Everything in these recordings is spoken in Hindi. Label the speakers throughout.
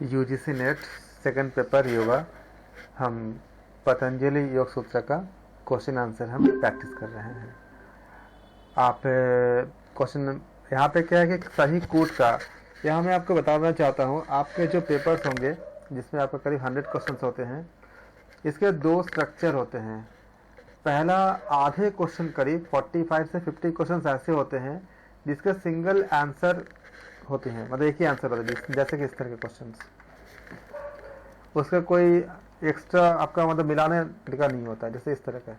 Speaker 1: UGC net second paper yoga. हम पतंजलि योग सूत्र का क्वेश्चन आंसर हम प्रैक्टिस कर रहे हैं। आप क्वेश्चन यहाँ पे क्या है कि सही कूट का यहाँ मैं आपको बताना चाहता हूँ। आपके जो पेपर्स होंगे जिसमें आपके करीब 100 क्वेश्चन होते हैं, इसके दो स्ट्रक्चर होते हैं। पहला आधे क्वेश्चन करीब 45 से 50 क्वेश्चन ऐसे होते हैं जिसके सिंगल आंसर होते हैं, मतलब एक ही आंसर होता है, जैसे कि इस तरह के क्वेश्चन। उसका कोई एक्स्ट्रा आपका मतलब मिलाने का नहीं होता है, जैसे इस तरह का।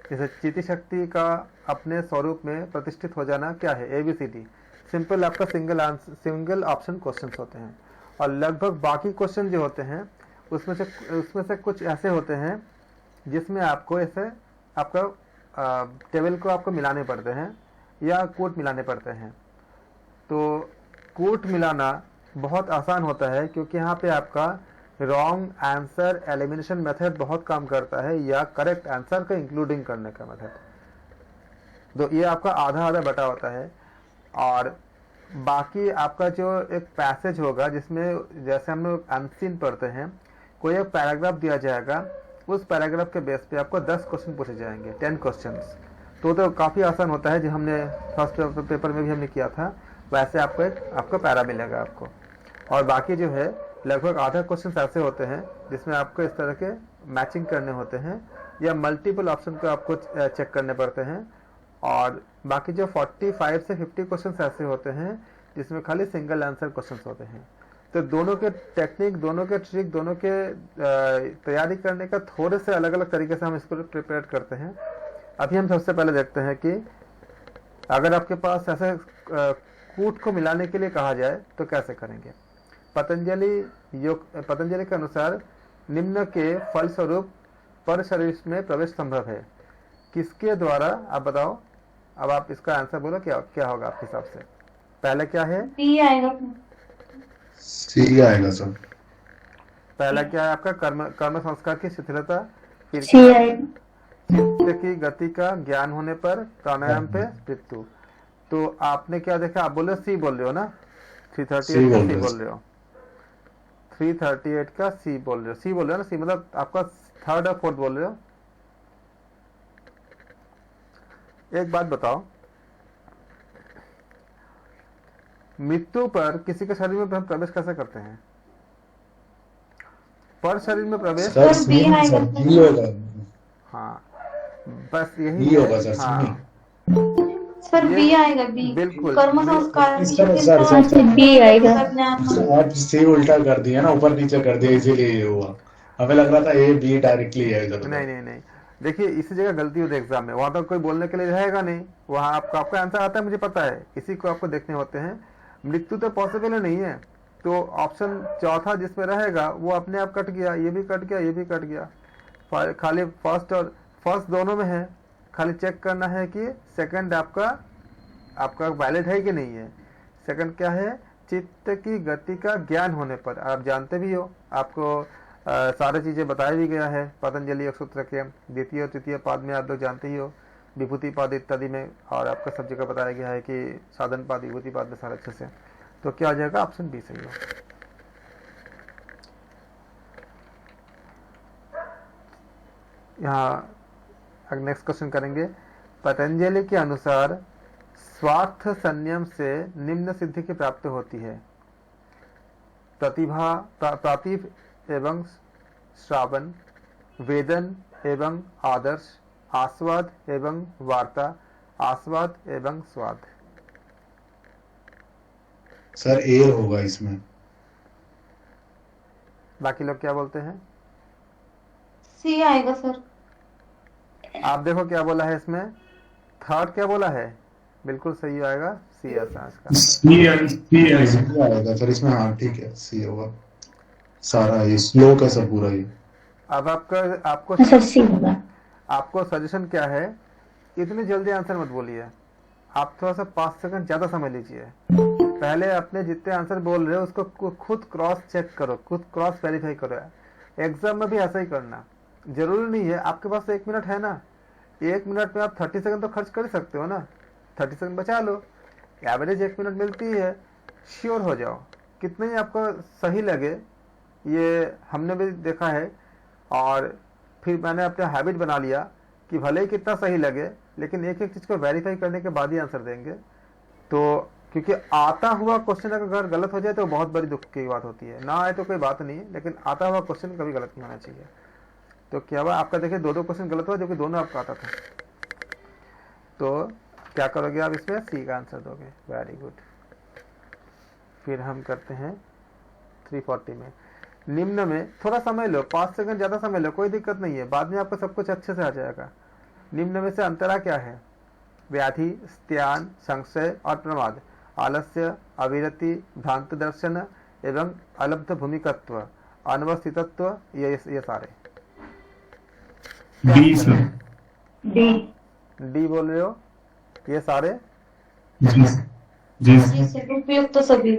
Speaker 1: जैसे चिति शक्ति का अपने स्वरूप में प्रतिष्ठित हो जाना क्या है, ABCD सिंपल आपका सिंगल ऑप्शन क्वेश्चन होते हैं। और लगभग बाकी क्वेश्चन जो होते हैं उसमें से कुछ ऐसे होते हैं जिसमें आपको ऐसे आपका टेबल को आपको मिलाने पड़ते हैं या कोट मिलाने पड़ते हैं। तो कोट मिलाना बहुत आसान होता है क्योंकि यहाँ पे आपका रॉन्ग आंसर एलिमिनेशन मेथड बहुत काम करता है, या करेक्ट आंसर का इंक्लूडिंग करने का मेथड। तो ये आपका आधा आधा बटा होता है। और बाकी आपका जो एक पैसेज होगा जिसमें जैसे हम लोग अनसीन पढ़ते हैं, कोई एक पैराग्राफ दिया जाएगा, उस पैराग्राफ के बेस पे आपको 10 क्वेश्चन पूछे जाएंगे, 10 क्वेश्चन। तो काफ़ी आसान होता है, जो हमने फर्स्ट पेपर में भी हमने किया था वैसे आपको आपका पैरा मिलेगा आपको। और बाकी जो है लगभग आधा क्वेश्चन ऐसे होते हैं जिसमें आपको इस तरह के मैचिंग करने होते हैं या मल्टीपल ऑप्शन को आपको चेक करने पड़ते हैं। और बाकी जो 45 से 50 क्वेश्चन ऐसे होते हैं जिसमें खाली सिंगल आंसर क्वेश्चन होते हैं। तो दोनों के टेक्निक, दोनों के ट्रिक, दोनों के तैयारी करने का थोड़े से अलग अलग तरीके से हम इसको प्रिपेयर करते हैं। अभी हम सबसे पहले देखते हैं कि अगर आपके पास ऐसे कूट को मिलाने के लिए कहा जाए तो कैसे करेंगे। पतंजलि के अनुसार निम्न के फलस्वरूप पर शरीर में प्रवेश संभव है, किसके द्वारा? आप बताओ। अब आप इसका आंसर बोलो, क्या क्या होगा आपके हिसाब से? पहले क्या है?
Speaker 2: सी आएगा।
Speaker 3: सी आएगा सर।
Speaker 1: पहला क्या है आपका? कर्म संस्कार की शिथिलता। फिर
Speaker 2: सी
Speaker 1: क्या?
Speaker 2: आएगा।
Speaker 1: चित्त की गति का ज्ञान होने पर प्राणायाम पे मृत्यु। तो आपने क्या देखा? आप बोल रहे हो सी बोल रहे हो ना? 338 का सी बोल रहे हो। 338 का सी बोल रहे हो। सी बोल रहे हो ना? सी मतलब आपका थर्ड और फोर्थ बोल रहे हो। एक बात बताओ, मृत्यु पर किसी के शरीर में हम प्रवेश कैसे करते हैं? पर शरीर में प्रवेश
Speaker 2: सर बी आएगा।
Speaker 1: हाँ, बस यही
Speaker 3: बी
Speaker 1: है।
Speaker 3: होगा सर।
Speaker 1: हाँ,
Speaker 2: सर बी आएगा। बी
Speaker 1: बिल्कुल।
Speaker 2: कर्म संस्कार
Speaker 3: सर
Speaker 2: बी आएगा।
Speaker 3: आप सी उल्टा कर दिया ना, ऊपर नीचे कर दिया, इसीलिए ये हुआ। हमें लग रहा था ए बी डायरेक्टली है इधर।
Speaker 1: नहीं नहीं नहीं, देखिए इसी जगह गलती होती है एग्जाम में। वहां तो कोई बोलने के लिए रहेगा नहीं, वहां आपका आंसर आता है, मुझे पता है। इसी को आपको देखने होते हैं। मृत्यु तो पॉसिबल नहीं है, तो ऑप्शन चौथा जिसमें रहेगा वो अपने आप कट गया, ये भी कट गया, ये भी कट गया। खाली फर्स्ट दोनों में है, खाली चेक करना है कि सेकंड आपका वैलिड है कि नहीं है। सेकंड क्या है? चित्त की गति का ज्ञान होने पर। आप जानते भी हो, आपको सारी चीजें बताया भी गया है पतंजलि योग सूत्र के द्वितीय और तृतीय पाद में। आप लोग जानते ही हो, विभूति पाद इत्यादि में। और आपका सब जगह बताया गया है कि साधन पाद, विभूति पाद में सारे अच्छे से। तो क्या आ जाएगा? ऑप्शन बी सही हो। यहाँ नेक्स्ट क्वेश्चन करेंगे। पतंजलि के अनुसार स्वार्थ संयम से निम्न सिद्धि की प्राप्ति होती है: प्रातिभ एवं श्रावण, वेदन एवं आदर्श, आस्वाद एवं वार्ता, आस्वाद एवं स्वाद।
Speaker 3: सर ए होगा इसमें।
Speaker 1: बाकी लोग क्या बोलते हैं?
Speaker 2: सी आएगा सर।
Speaker 1: आप देखो क्या बोला है इसमें। थर्ड क्या बोला है? बिल्कुल सही आएगा, सी है इसका।
Speaker 3: सी आएगा सर इसमें। हाँ ठीक है, सी होगा। सारा ये श्लोक है सब पूरा ये।
Speaker 1: अब आपको
Speaker 2: सर सी होगा।
Speaker 1: आपको सजेशन क्या है, इतनी जल्दी आंसर मत बोलिए। आप थोड़ा सा 5 सेकंड ज्यादा समय लीजिए। पहले अपने जितने आंसर बोल रहे हो उसको खुद क्रॉस चेक करो, खुद क्रॉस वेरीफाई करो। एग्जाम में भी ऐसा ही करना। जरूरी नहीं है, आपके पास 1 मिनट है ना, 1 मिनट में आप 30 सेकंड तो खर्च कर सकते हो ना। 30 सेकंड बचा लो, एवरेज 1 मिनट मिलती है। श्योर हो जाओ कितने ही आपको सही लगे, ये हमने भी देखा है, और फिर मैंने अपना हैबिट बना लिया कि भले ही कितना सही लगे लेकिन एक एक चीज़ को वेरीफाई करने के बाद ही आंसर देंगे। तो क्योंकि आता हुआ क्वेश्चन अगर गलत हो जाए तो बहुत बड़ी दुख की बात होती है, ना आए तो कोई बात नहीं है, लेकिन आता हुआ क्वेश्चन कभी गलत नहीं होना चाहिए। तो क्या हुआ आपका, देखिए 2 क्वेश्चन गलत हुआ जो कि दोनों आपका आता था। तो क्या करोगे आप, इसमें सी का आंसर दोगे। Very good. फिर हम करते हैं 340 में। निम्न में थोड़ा समय लो, 5 सेकंड ज़्यादा समय लो, कोई दिक्कत नहीं है, बाद में आपको सब कुछ अच्छे से आ जाएगा। निम्न में से अंतरा क्या है? व्याधि, स्त्यान, संशय और प्रमाद, आलस्य, अविरति, भ्रांत दर्शन एवं अलब्ध भूमिकत्व, अनवस्थितत्व, ये सारे।
Speaker 3: D sir.
Speaker 1: डी बोल रहे हो? ये सारे
Speaker 3: जी
Speaker 2: सर उपयुक्त तो सभी।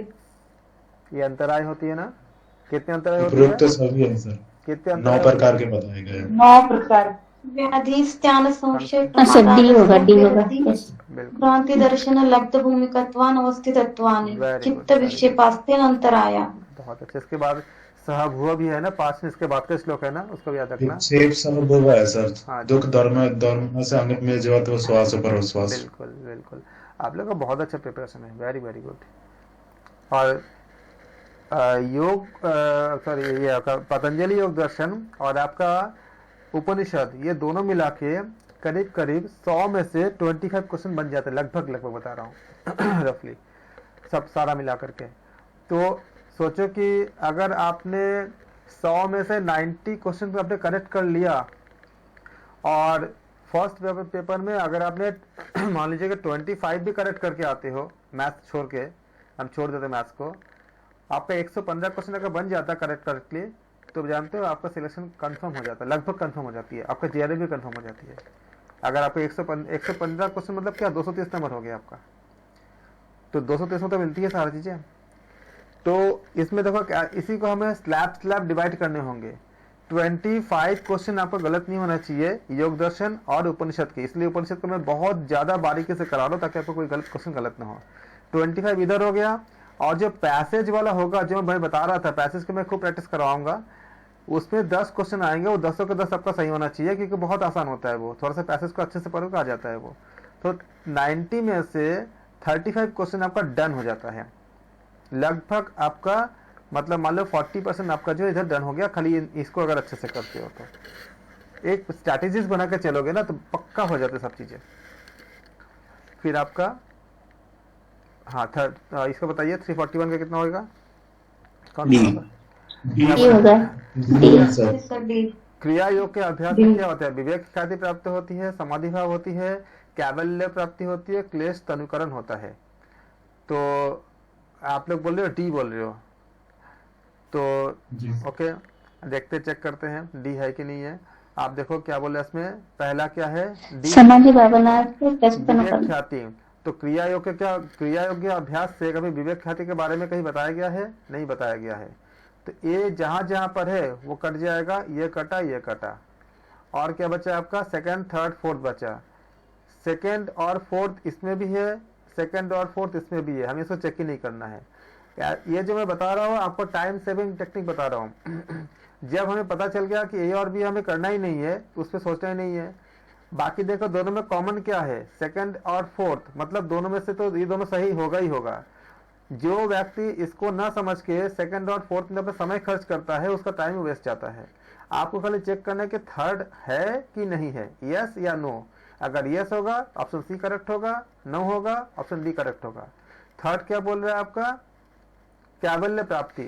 Speaker 1: ये अंतराय होती है ना? कितने अंतराय होती
Speaker 3: उपयुक्त
Speaker 1: है?
Speaker 3: सभी है सर।
Speaker 1: कितने
Speaker 3: 9
Speaker 1: अंतराय
Speaker 3: प्रकार के बताए गए हैं।
Speaker 2: 9 प्रकार। व्याधि, स्त्यान, संशय,
Speaker 4: अच्छा डी होगा, डी होगा। यस।
Speaker 1: बिल्कुल।
Speaker 2: भ्रांति दर्शन, लब्ध भूमिकत्वान, अवस्थितत्वानि,
Speaker 1: Very good,
Speaker 2: चित्त
Speaker 1: very
Speaker 2: विक्षेपास्तेन अंतराया।
Speaker 1: बहुत अच्छा। इसके बाद सहभुव भी है ना, 5 में इसके बाद का श्लोक है ना, उसको भी याद रखना।
Speaker 3: विक्षेप समभव है सर।
Speaker 1: हाँ,
Speaker 3: दुख धर्म से अनित में जीवत व श्वास पर श्वास।
Speaker 1: बिल्कुल बिल्कुल। आप लोग का बहुत अच्छा प्रिपरेशन है, वेरी वेरी गुड। और योग सॉरी ये आपका पतंजलि योग दर्शन और आपका उपनिषद, ये दोनों मिला के करीब करीब 100 में से 25 क्वेश्चन बन जाते हैं, लगभग लगभग बता रहा हूँ रफली, सब सारा मिला करके। तो सोचो कि अगर आपने 100 में से 90 क्वेश्चन आपने करेक्ट कर लिया, और फर्स्ट पेपर में अगर आपने मान लीजिए कि 25 भी करेक्ट करके आते हो, मैथ्स छोड़ के, हम छोड़ देते मैथ्स को, आपका 115 क्वेश्चन अगर बन जाता है करेक्ट करेक्टली, तो जानते हो आपका सिलेक्शन कंफर्म हो जाता है, लगभग कंफर्म हो जाती है, आपका जेआरए भी कंफर्म हो जाती है। अगर आपको 115 क्वेश्चन मतलब क्या 230 नंबर हो गया आपका, तो 230 में तो मिलती है सारी चीज़ें। तो इसमें देखो क्या, इसी को हमें स्लैब डिवाइड करने होंगे। 25 क्वेश्चन आपको गलत नहीं होना चाहिए योग दर्शन और उपनिषद के, इसलिए उपनिषद को मैं बहुत ज़्यादा बारीकी से करा रहा हूँ ताकि आपको कोई गलत क्वेश्चन गलत ना हो। 25 इधर हो गया, और जो पैसेज वाला होगा जो मैं बता रहा था, पैसेज को मैं खूब प्रैक्टिस करवाऊंगा, उसमें 10 क्वेश्चन आएंगे, वो 10 के 10 आपका सही होना चाहिए, क्योंकि बहुत आसान होता है वो, थोड़ा सा पैसेज को अच्छे से पढ़ोगे आ जाता है वो। तो 90 में से 35 क्वेश्चन आपका डन हो जाता है, लगभग आपका मतलब मान लो 40% आपका जो इधर डन हो गया, खाली इसको अगर अच्छे से करते हो तो। एक स्ट्रैटेजीज बना के चलोगे ना तो पक्का हो जाते सब चीज़ें। फिर आपका हाँ इसको बताइए 341 का कितना होगा? कौन सा होगा?
Speaker 4: डी होगा।
Speaker 2: Sir D.
Speaker 1: क्रिया योग के अभ्यास में क्या होता है? विवेक ख्याति प्राप्त होती है, समाधि भाव होती है, कैवल्य प्राप्ति होती है, क्लेश तनुकरण होता है। तो आप लोग बोल रहे हो डी बोल रहे हो, तो ओके देखते चेक करते हैं डी है कि नहीं है। आप देखो क्या बोले इसमें, पहला क्या है? डी
Speaker 4: समाधि भावना से
Speaker 1: विवेक ख्याति। तो क्रिया योग के क्या, क्रिया योग के अभ्यास से कभी विवेक ख्याति के बारे में कहीं बताया गया है? नहीं बताया गया है। तो ये जहां जहां पर है वो कट जाएगा, ये कटा ये कटा, और क्या बचा आपका? सेकंड थर्ड फोर्थ बचा। सेकंड और फोर्थ इसमें भी है, सेकंड और फोर्थ इसमें भी है, हमें इसको चेक ही नहीं करना है। ये जो मैं बता रहा हूँ आपको टाइम सेविंग टेक्निक बता रहा हूँ। जब हमें पता चल गया कि ए और बी हमें करना ही नहीं है, उस पर सोचना ही नहीं है। बाकी देखो दोनों में कॉमन क्या है? सेकंड और फोर्थ, मतलब दोनों में से तो ये दोनों सही होगा ही होगा। जो व्यक्ति इसको ना समझ के सेकंड और फोर्थ में अपना समय खर्च करता है, उसका टाइम वेस्ट जाता है। आपको खाली चेक करना है कि थर्ड है कि नहीं है, यस या नो। अगर यस होगा ऑप्शन सी करेक्ट होगा, नो होगा ऑप्शन डी करेक्ट होगा। थर्ड क्या बोल रहा है आपका? कैवल्य प्राप्ति।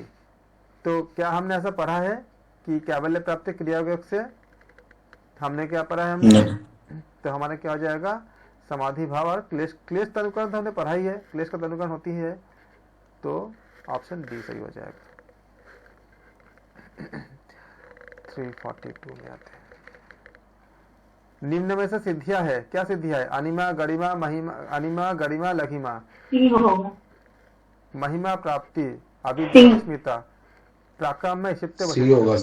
Speaker 1: तो क्या हमने ऐसा पढ़ा है कि कैवल्य प्राप्ति क्रिया योग से? हमने क्या पढ़ा है? हमने तो हमारा क्या हो जाएगा? समाधि भाव और क्लेश तनुकरण तो हमने पढ़ा ही है, क्लेश का तनुकरण होती है, तो ऑप्शन डी सही हो जाएगा। 342 में आते हैं। निम्न में से सिद्धियां है, क्या सिद्धियां है? अनिमा, गरिमा, महिमा, अनिमा, गरिमा, लघिमा, महिमा प्राप्ति, अभिस्मिता, प्राकाम्य, क्षिप्त,
Speaker 3: सी होगा।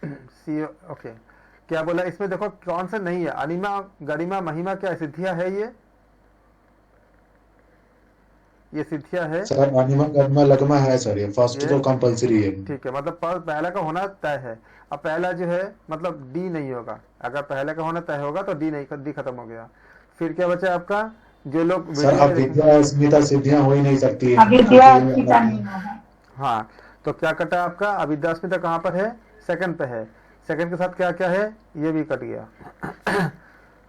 Speaker 1: सी ओके। क्या बोला इसमें? देखो कौन सा नहीं है? अनिमा, गरिमा, महिमा क्या सिद्धियां है? ये ये सिद्धियां है।
Speaker 3: सर अनिमा कर्म लगमा है सर, ये फर्स्ट
Speaker 1: ये
Speaker 3: तो कंपलसरी है।
Speaker 1: ठीक है, मतलब पहला का होना तय है। अब पहला जो है मतलब डी नहीं होगा, अगर पहले का होना तय होगा तो डी नहीं, डी खत्म हो गया। फिर क्या बचा आपका, जो लोग
Speaker 3: सर
Speaker 1: वीडियो
Speaker 3: अब
Speaker 1: में देखें।
Speaker 3: विद्या अस्मिता सिद्धियां हो ही नहीं सकती है,
Speaker 2: अविद्या
Speaker 3: क्योंकि ये
Speaker 2: अस्मिता
Speaker 3: अलग
Speaker 2: नहीं
Speaker 3: है।
Speaker 2: होगा।
Speaker 1: हाँ, तो क्या कटा आपका, अविद्यास्मिता कहाँ पर है, सेकंड पे है। सेकंड के साथ क्या क्या है, ये भी कट गया।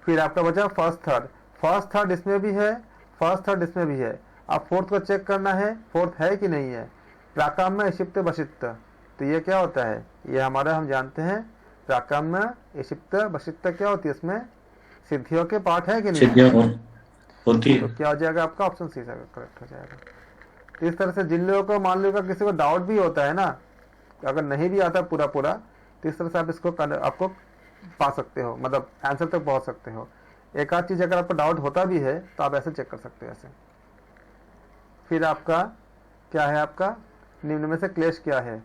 Speaker 1: फिर आपका बचा फर्स्ट थर्ड। फर्स्ट थर्ड इसमें भी है, फर्स्ट थर्ड इसमें भी है। अब फोर्थ को चेक करना है, फोर्थ है कि नहीं है। प्राकाम में इशिप्त बशित्त, तो ये क्या होता है, ये हमारा हम जानते हैं प्राकाम में इशिप्त बशित्त क्या होती है, इसमें सिद्धियों के पाठ है कि नहीं है?
Speaker 5: सिद्धियां होती
Speaker 1: तो
Speaker 5: है।
Speaker 1: क्या हो जाएगा आपका, ऑप्शन सी करेक्ट हो जाएगा। तो इस तरह से जिन लोगों को मान लो किसी को डाउट भी होता है ना, अगर नहीं भी आता पूरा पूरा, तो इस तरह से आप इसको आपको पा सकते हो, मतलब आंसर तक पहुंच सकते हो। एक आध चीज अगर आपको डाउट होता भी है तो आप ऐसे चेक कर सकते हो ऐसे। फिर आपका क्या है, आपका निम्न में से क्लेश क्या है।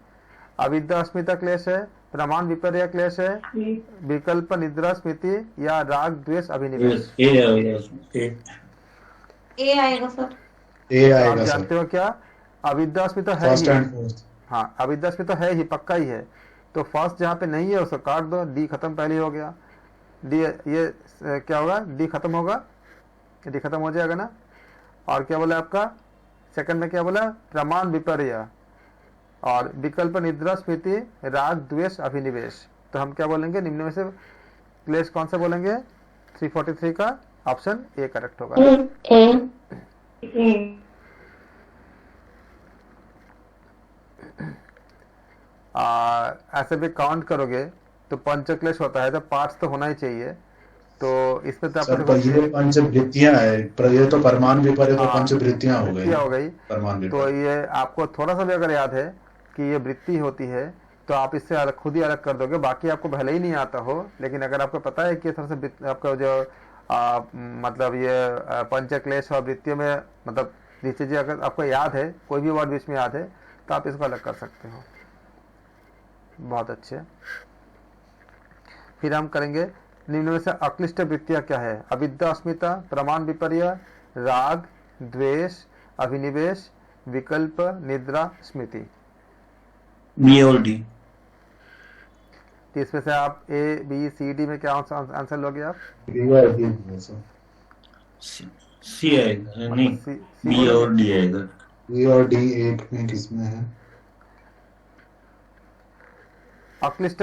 Speaker 1: अविद्या अस्मिता क्लेश है, प्रमाण विपर्य क्लेश है, विकल्प निद्रा स्मृति या राग द्वेष अभिनिवेश।
Speaker 2: ए आएगा सर।
Speaker 3: ए
Speaker 1: तो आप
Speaker 3: आएगा सर,
Speaker 1: जानते हो क्या, अविद्या अस्मिता है
Speaker 3: फर्स्ट
Speaker 1: ही।
Speaker 3: And fourth.
Speaker 1: हाँ, अविद्या अस्मिता है ही, पक्का ही है। तो फर्स्ट जहाँ पे नहीं है उसको काट दो, डी खत्म पहले ही हो गया। डी ये क्या होगा, डी खत्म होगा, डी खत्म हो जाएगा ना। और क्या बोला आपका सेकंड में, क्या बोला, प्रमाण विपर्य और विकल्प निद्रा स्मृति राग द्वेष अभिनिवेश। तो हम क्या बोलेंगे, निम्न में से क्लेश कौन सा बोलेंगे, 343 का ऑप्शन ए करेक्ट होगा।
Speaker 4: ए
Speaker 1: ऐसे भी काउंट करोगे तो पंचक्लेश होता है, तो पार्ट्स तो होना ही चाहिए। तो इसमें तो
Speaker 3: सर
Speaker 1: आपको
Speaker 3: पर ये पंचवृत्तियां है, पर ये तो परमान विपर्य तो
Speaker 1: हाँ,
Speaker 3: पंचवृत्तियां हो गई,
Speaker 1: वृत्तियां हो गई।
Speaker 3: परमान
Speaker 1: तो
Speaker 3: विपर्य।
Speaker 1: ये आपको थोड़ा सा भी अगर याद है कि ये वृत्ति होती है, तो आप इससे अलग खुद ही अलग कर दोगे। बाकी आपको भले ही नहीं आता हो, लेकिन अगर आपको पता है कि इस तरह से आपका जो मतलब ये पंचक्लेश और वृत्तियों में मतलब ये चीजें अगर आपको याद है, कोई भी वर्ड बीच में याद है, तो आप इसको अलग कर सकते हो। बहुत अच्छे। फिर हम करेंगे निम्न में से अक्लिष्ट वृत्तियां क्या है। अविद्या अस्मिता, प्रमाण विपर्य, राग द्वेष अभिनिवेश, विकल्प निद्रा स्मृति।
Speaker 5: बी और डी।
Speaker 1: तो इसमें से आप ए बी सी डी में क्या आंसर लोगे आप,
Speaker 5: सी आएगा, नहीं
Speaker 1: सी
Speaker 5: बी और डी आएगा।
Speaker 3: ए और डी एक में किसमें है,
Speaker 1: अक्लिष्ट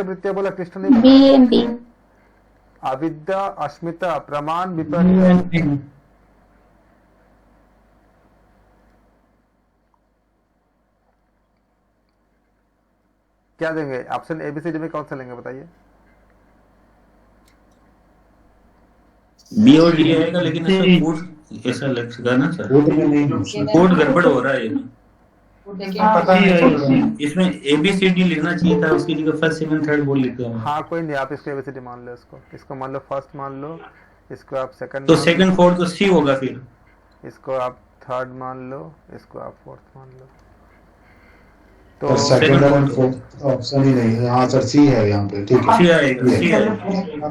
Speaker 1: वृत्तियां बोला, क्लिष्ट नहीं
Speaker 4: बी
Speaker 1: बोला।
Speaker 4: एंड डी
Speaker 1: अविद्या अस्मिता, प्रमाण विपर्य, क्या देंगे ऑप्शन एबीसीडी में, कौन सा लेंगे बताइए।
Speaker 5: बी और डी आएगा, लेकिन इसमें कोड ऐसा लगेगा ना सर,
Speaker 3: कोड में नहीं है।
Speaker 5: कोड गड़बड़ हो रहा है ये।
Speaker 3: पता नहीं,
Speaker 5: इसमें ए बी सी डी लिखना चाहिए था, उसकी जगह फर्स्ट सेकंड थर्ड बोल लिखते हैं।
Speaker 1: हाँ कोई नहीं, आप इसको एबीसीडी मान लो, इसको मान लो फर्स्ट मान लो, इसको आप सेकंड
Speaker 5: तो
Speaker 1: मान
Speaker 5: सेकंड फोर्थ तो सी होगा फिर।
Speaker 1: लो, इसको आप थर्ड मान लो, इसको आप फोर्थ मान लो। तो
Speaker 3: पर सेकंड एंड फोर्थ ऑप्शन ही नहीं है। हाँ सर, सी है यहाँ पे, ठीक है।
Speaker 5: सी आएगा, सी आएगा।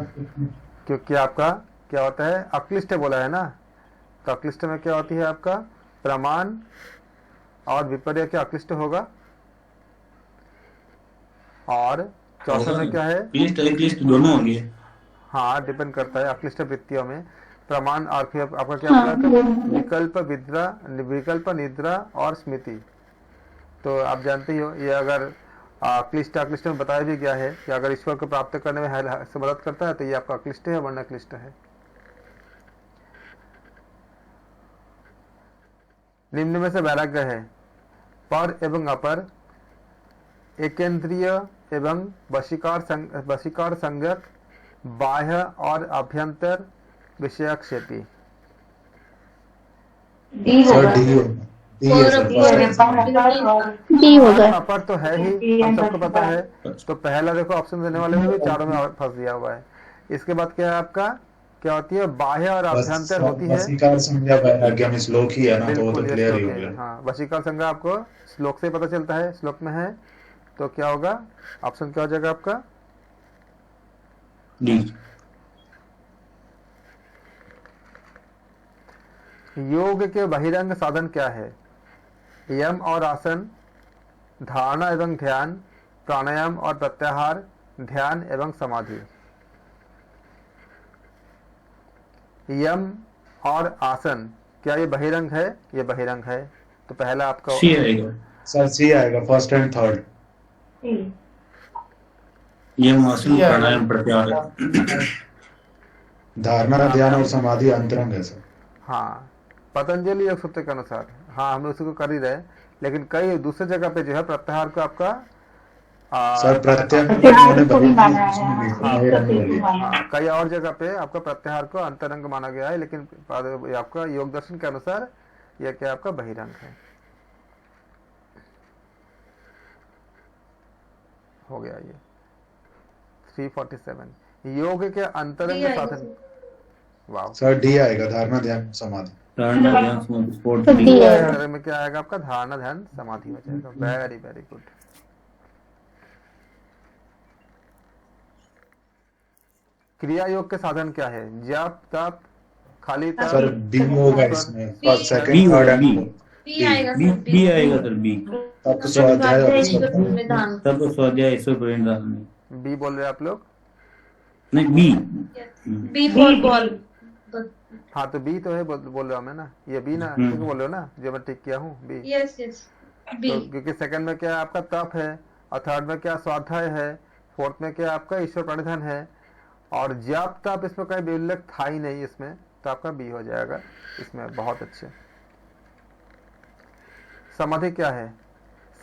Speaker 1: क्योंकि आपका क्या होता है, अक्लिष्ट बोला है ना, तो अक्लिष्ट में क्या होती है आपका प्रमाण और विपर्य क्या अक्लिष्ट होगा। और चौथा में क्या है,
Speaker 5: क्लिष्ट क्लिष्ट दोनों होंगे।
Speaker 1: हाँ डिपेंड करता है अक्लिष्ट वृत्तियों में प्रमाण। और फिर आपका क्या
Speaker 4: हाँ,
Speaker 1: होता है,
Speaker 4: दोनों।
Speaker 1: विकल्प निद्रा और स्मृति। तो आप जानते ही हो, ये अगर क्लिष्ट अक्लिष्ट में बताया भी गया है कि अगर ईश्वर को प्राप्त करने में से मदद करता है तो ये आपका अक्लिष्ट है, वरना क्लिष्ट है। निम्न में से वैराग्य है पर एवं अपर, एकेंद्रिय एवं वशीकार संज्ञक, बाह्य और अभ्यंतर विषयक क्षेपी।
Speaker 2: डी
Speaker 3: सर
Speaker 2: होगा।
Speaker 3: डी होगा, डी है सर, फर्स्ट आंसर।
Speaker 4: डी होगा।
Speaker 1: अपर तो है ही, हम सबको पता है। तो पहला देखो ऑप्शन देने वाले में भी चारों में फंस दिया हुआ है। इसके बाद क्या है आपका, क्या होती है, बाह्य और अभ्यंतर होती है।
Speaker 3: वशीकार संज्ञा वैराग्य में श्लोक ही है ना, तो वो तो
Speaker 1: बिल्कुल, ये
Speaker 3: क्लियर ही
Speaker 1: श्लोक
Speaker 3: हो
Speaker 1: है।
Speaker 3: गया।
Speaker 1: हाँ, वशीकार संज्ञा आपको श्लोक से पता चलता है, श्लोक में है। तो क्या होगा, ऑप्शन क्या हो जाएगा आपका,
Speaker 5: डी।
Speaker 1: योग के बहिरंग साधन क्या है? यम और आसन, धारणा एवं ध्यान, प्राणायाम और प्रत्याहार, ध्यान एवं समाधि। यम और आसन क्या ये बहिरंग है? ये बहिरंग है। तो पहला आपका
Speaker 5: सी आएगा।
Speaker 3: सर सी आएगा, फर्स्ट एंड थर्ड।
Speaker 5: यम आसन प्राणायाम प्रत्याहार।
Speaker 3: धारणा ध्यान और समाधि अंतरंग है सर।
Speaker 1: हाँ, पतंजलि योग सूत्र के अनुसार हाँ हम उसी को कर ही रहे, लेकिन कई दूसरे जगह पे जो है प्रत्याहार को आपका
Speaker 3: सर प्रत्याहार
Speaker 1: कई और जगह पे आपका प्रत्याहार को अंतरंग माना गया है, लेकिन आपका योग दर्शन के अनुसार यह क्या आपका बहिरंग है। हो गया ये 347। योग के अंतरंग साधन। वाह
Speaker 3: सर डी आएगा, धारणा ध्यान समाधि।
Speaker 5: धारणा ध्यान समाधि स्पोर्ट
Speaker 4: तो
Speaker 5: डी।
Speaker 4: डी है।
Speaker 1: अंतरंग में क्या आएगा आपका? धारणा ध्यान समाधि हो जाएगा। Very very good. क्रिया योग के साधन क्या है? जप, तप, खाली तप।
Speaker 3: सर बी होगा इसमें, फर्स्ट
Speaker 5: बी
Speaker 3: सेकंड
Speaker 5: होगा,
Speaker 3: थर्ड
Speaker 5: बी।
Speaker 3: एंड
Speaker 2: बी आएगा
Speaker 5: बी
Speaker 2: सर,
Speaker 5: बी आएगा सर, बी।
Speaker 3: तब तो स्वाध्याय और
Speaker 2: ईश्वर
Speaker 3: समाधि।
Speaker 2: संविधान।
Speaker 5: तब तो स्वाध्याय ईश्वर प्रेरणा में।
Speaker 1: बी बोल रहे हैं आप लोग?
Speaker 5: नहीं, बी।
Speaker 2: B for ball.
Speaker 1: हाँ तो बी तो है, बोल रहा हूँ मैं ना, ये बी ना, ठीक बोल रहे हो ना, जो मैं टिक किया हूँ बी।
Speaker 2: Yes yes B.
Speaker 1: तो क्योंकि सेकंड में क्या आपका तप है, और थर्ड में क्या स्वाध्याय है, फोर्थ में क्या आपका ईश्वर प्रणिधान है, और जप तप इसमें कोई भी उल्लेख था ही नहीं इसमें, तो आपका बी हो जाएगा इसमें। बहुत अच्छे। समाधि क्या है?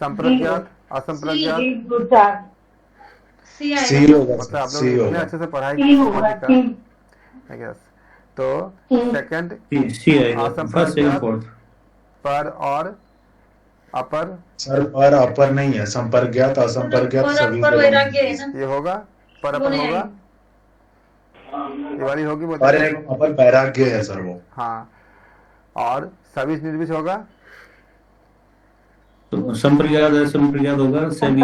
Speaker 1: संप्रज्ञात, असंप्रज्ञात।
Speaker 2: सी
Speaker 3: सी
Speaker 2: आएगा।
Speaker 3: होगा
Speaker 1: मतलब
Speaker 3: सर,
Speaker 1: आप लोग
Speaker 3: सी
Speaker 1: इतने
Speaker 3: होगा।
Speaker 1: अच्छे से पढ़ाई की समाधि का, I guess। तो सेकंड
Speaker 5: सी आएगा, फर्स्ट सेकंड
Speaker 1: असंप्रज्ञात,
Speaker 5: फोर्थ।
Speaker 1: पर और अपर,
Speaker 3: सर पर अपर नहीं है, संपर्ज्ञात असंपर्ज्ञात सभी
Speaker 2: पर
Speaker 3: को
Speaker 2: वैराग्य है ना,
Speaker 1: ये होगा, पर
Speaker 2: वो
Speaker 1: अपर
Speaker 2: नहीं
Speaker 1: होगा,
Speaker 2: आएगा।
Speaker 1: ये वाली होगी वो
Speaker 3: पर
Speaker 1: देखो।
Speaker 3: एक अपर वैराग्य है सर वो।
Speaker 1: हाँ, और सभी निर्विष होगा।
Speaker 5: तो संप्रज्ञात असंप्रज्ञात होगा, सभी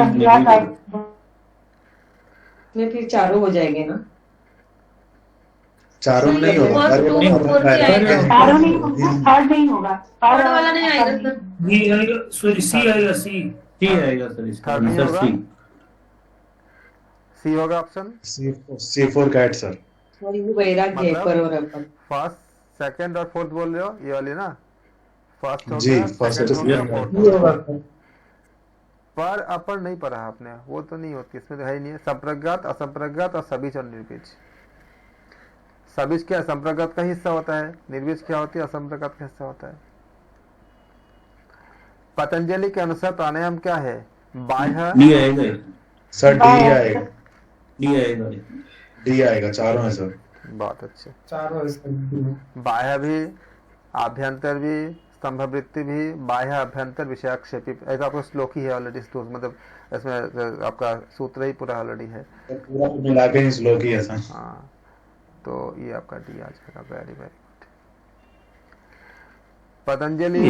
Speaker 6: में फिर चारों हो जाएंगे ना।
Speaker 3: चारों नहीं होगा
Speaker 2: फर्स्ट
Speaker 3: सर,
Speaker 2: टू
Speaker 3: वो
Speaker 2: फोर्थ
Speaker 3: अपर
Speaker 2: ही आएगा।
Speaker 3: वैराग्य
Speaker 4: नहीं होगा, थर्ड नहीं होगा।
Speaker 2: थर्ड वाला नहीं आएगा सर।
Speaker 5: बी आएगा, सॉरी सी आएगा, सी आएगा सर, इसका
Speaker 1: थर्ड नहीं
Speaker 5: आंसर
Speaker 1: होगा?
Speaker 5: सी।
Speaker 1: सी होगा option.
Speaker 3: C for cat sir.
Speaker 6: और वो वैराग्य है,
Speaker 1: मतलब?
Speaker 6: पर और अपर।
Speaker 1: फर्स्ट सेकंड और फोर्थ बोल रहे हो, ये वाली ना? फर्स्ट हो
Speaker 3: जी,
Speaker 1: गया,
Speaker 3: फर्स्ट
Speaker 1: सेकंड हो गया,
Speaker 3: सेकंड
Speaker 1: फोर्थ
Speaker 6: ये
Speaker 1: हो
Speaker 6: होगा
Speaker 1: गया। पर अपर नहीं पढ़ा आपने, वो तो नहीं होती इसमें, तो है ही नहीं है। संप्रज्ञात, असंप्रज्ञात और सबीज और निर्बीज। सबीज क्या संप्रज्ञात का हिस्सा होता है, निर्बीज क्या होती है? असंप्रज्ञात का हिस्सा होता है। पतंजलि के अनुसार प्राणायाम क्या है? बाह्य,
Speaker 5: डी आएगा,
Speaker 3: सर डी आएगा,
Speaker 5: डी आएगा।
Speaker 3: डी आएगा, चारों है सर।
Speaker 1: बहुत अच्छे।
Speaker 6: चारों
Speaker 1: बाह्य भी, आभ्यंतर भी, स्तंभवृत्ति भी, बाह्य अभ्यंतर विषयाक्षेपी। ऐसा आपको श्लोक ही है ऑलरेडी, मतलब इसमें आपका सूत्र ही पूरा ऑलरेडी है।
Speaker 3: पूरा मिला के इस लोग ही है सर।
Speaker 1: हाँ, तो ये आपका डी आ जाएगा। Very very good. पतंजलि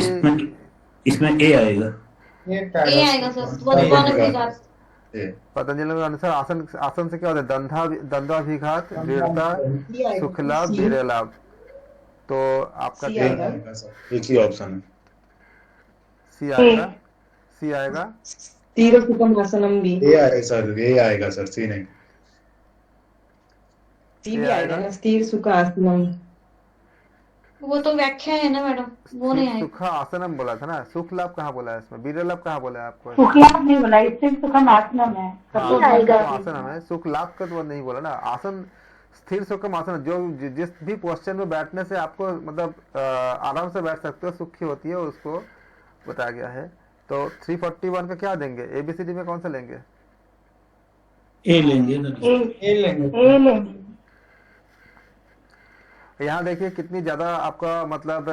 Speaker 5: इसमें ए आएगा।
Speaker 2: ए आएगा सर, स्वध्वान विघात।
Speaker 1: पतंजलि के अनुसार आसन, आसन से क्या होता है? दंडाभिघात, दृढ़ता, सुख लाभ, वीर्य लाभ। तो आपका
Speaker 6: सी
Speaker 1: क्या
Speaker 6: आएगा।
Speaker 3: आएगा सर, एक ही ऑप्शन है।
Speaker 1: सी आएगा, सी आएगा।
Speaker 6: तीर सुखम आसनम भी।
Speaker 3: ए आएगा सर, ए आएगा सर, सी नहीं।
Speaker 6: सी भी आएगा ना, स्थिर सुख आसनम।
Speaker 2: वो तो व्याख्या है ना मैडम, वो नहीं आएगा।
Speaker 1: सुख आसनम बोला था ना, सुख लाभ कहाँ बोला है इसमें? वीर्य लाभ कहाँ बोला है आपको?
Speaker 4: शुक्लाभ नहीं बोला, इससे सुखम आसनम है।
Speaker 1: हाँ,
Speaker 4: सब आएगा।
Speaker 1: आसनम है, सुख लाभ का तो नहीं बोला ना। आसन स्थिर सुखम आसन, जो जिस भी पोस्चर में बैठने से आपको मतलब आराम से बैठ सकते हो, सुखी होती है, उसको बताया गया है। तो 341 का क्या देंगे? एबीसीडी में कौन सा लेंगे?
Speaker 5: ए लेंगे ना।
Speaker 6: ए लेंगे।
Speaker 4: ए लेंगे।
Speaker 1: यहाँ देखिए कितनी ज्यादा आपका मतलब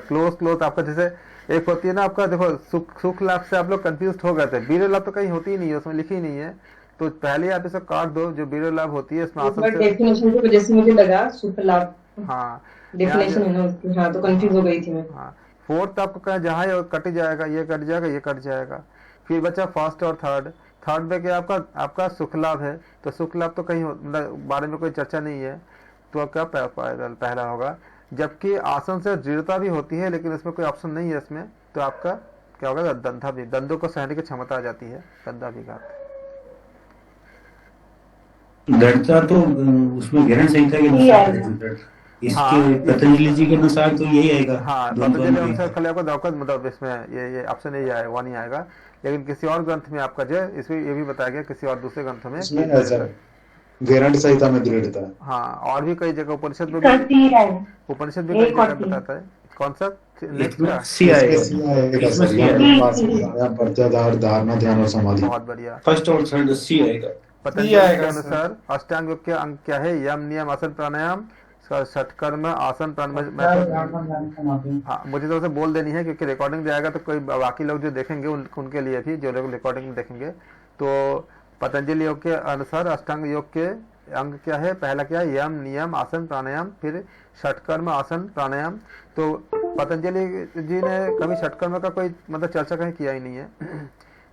Speaker 1: क्लोज आपका, जैसे एक होती है ना आपका, देखो सुख लाभ से आप लोग कंफ्यूज हो गए थे। वीर्य लाभ तो कहीं होती ही नहीं है, उसमें लिखी ही नहीं है। तो पहले आप इसे काट दो, जो वीर्य लाभ होती है इसमें आसन से।
Speaker 6: डेफिनेशन की वजह से मुझे लगा सुख लाभ।
Speaker 1: हाँ,
Speaker 6: डेफिनेशन है ना उसकी। हाँ, तो कंफ्यूज हो गई थी मैं।
Speaker 1: हाँ, फोर्थ आपको कहा जहाँ है कट जाएगा, ये कट जाएगा, ये कट जाएगा। फिर बचा फर्स्ट और थर्ड। थर्ड में क्या आपका सुख लाभ है, तो सुख लाभ तो कहीं मतलब बारे में कोई चर्चा नहीं है। तो क्या पहला होगा। जबकि आसन से दृढ़ता भी होती है, लेकिन इसमें कोई ऑप्शन नहीं है इसमें, तो आपका क्या होगा, दंधा भी, दंदों को सहने की क्षमता आ जाती है, दंधा भी घात।
Speaker 5: दृढ़ता तो उसमें ग्रहण संहिता के अनुसार है, दृढ़। इसके पतंजलि जी के अनुसार तो यही आएगा।
Speaker 1: हाँ, पतंजलि अनुसार खाली आपको दौकत मतलब इसमें ये ऑप्शन यही आएगा, वो नहीं आएगा। लेकिन किसी और ग्रंथ में आपका जो है, इसमें ये भी बताया गया किसी और दूसरे ग्रंथ में
Speaker 3: इसमें है सर, ग्रंथ संहिता में दृढ़ता।
Speaker 1: हाँ, और भी कई जगह उपनिषद में
Speaker 4: इसका
Speaker 1: भी,
Speaker 4: सी है।
Speaker 1: उपनिषद में कई
Speaker 4: एक और
Speaker 1: जगह
Speaker 4: तीन।
Speaker 1: बताता है। कौन सा नेक्स्ट
Speaker 5: इसमें
Speaker 1: का?
Speaker 5: सी आएगा,
Speaker 3: इसमें आएगा
Speaker 5: इसमें
Speaker 3: सर,
Speaker 5: सी
Speaker 3: यहाँ
Speaker 5: आएगा।
Speaker 3: पे प्राणायाम, प्रत्याहार, धारणा, ध्यान और समाधि।
Speaker 1: बहुत बढ़िया।
Speaker 5: फर्स्ट और थर्ड सी आएगा।
Speaker 1: पतंजलि के अनुसार अष्टांग योग के अंग क्या है? यम, नियम, आसन, प्राणायाम, षटकर्म, आसन, प्राणायाम। हाँ, मुझे तो उसे बोल देनी है क्योंकि रिकॉर्डिंग जाएगा तो कोई बाकी लोग जो देखेंगे उनके लिए भी, जो लोग रिकॉर्डिंग देखेंगे। तो पतंजलि योग के अनुसार अष्टांग योग के अंग क्या है? पहला क्या है? यम, नियम, आसन, प्राणायाम, फिर षटकर्म, आसन, प्राणायाम। तो पतंजलि जी ने कभी षटकर्म का कोई मतलब चर्चा कहीं किया ही नहीं है।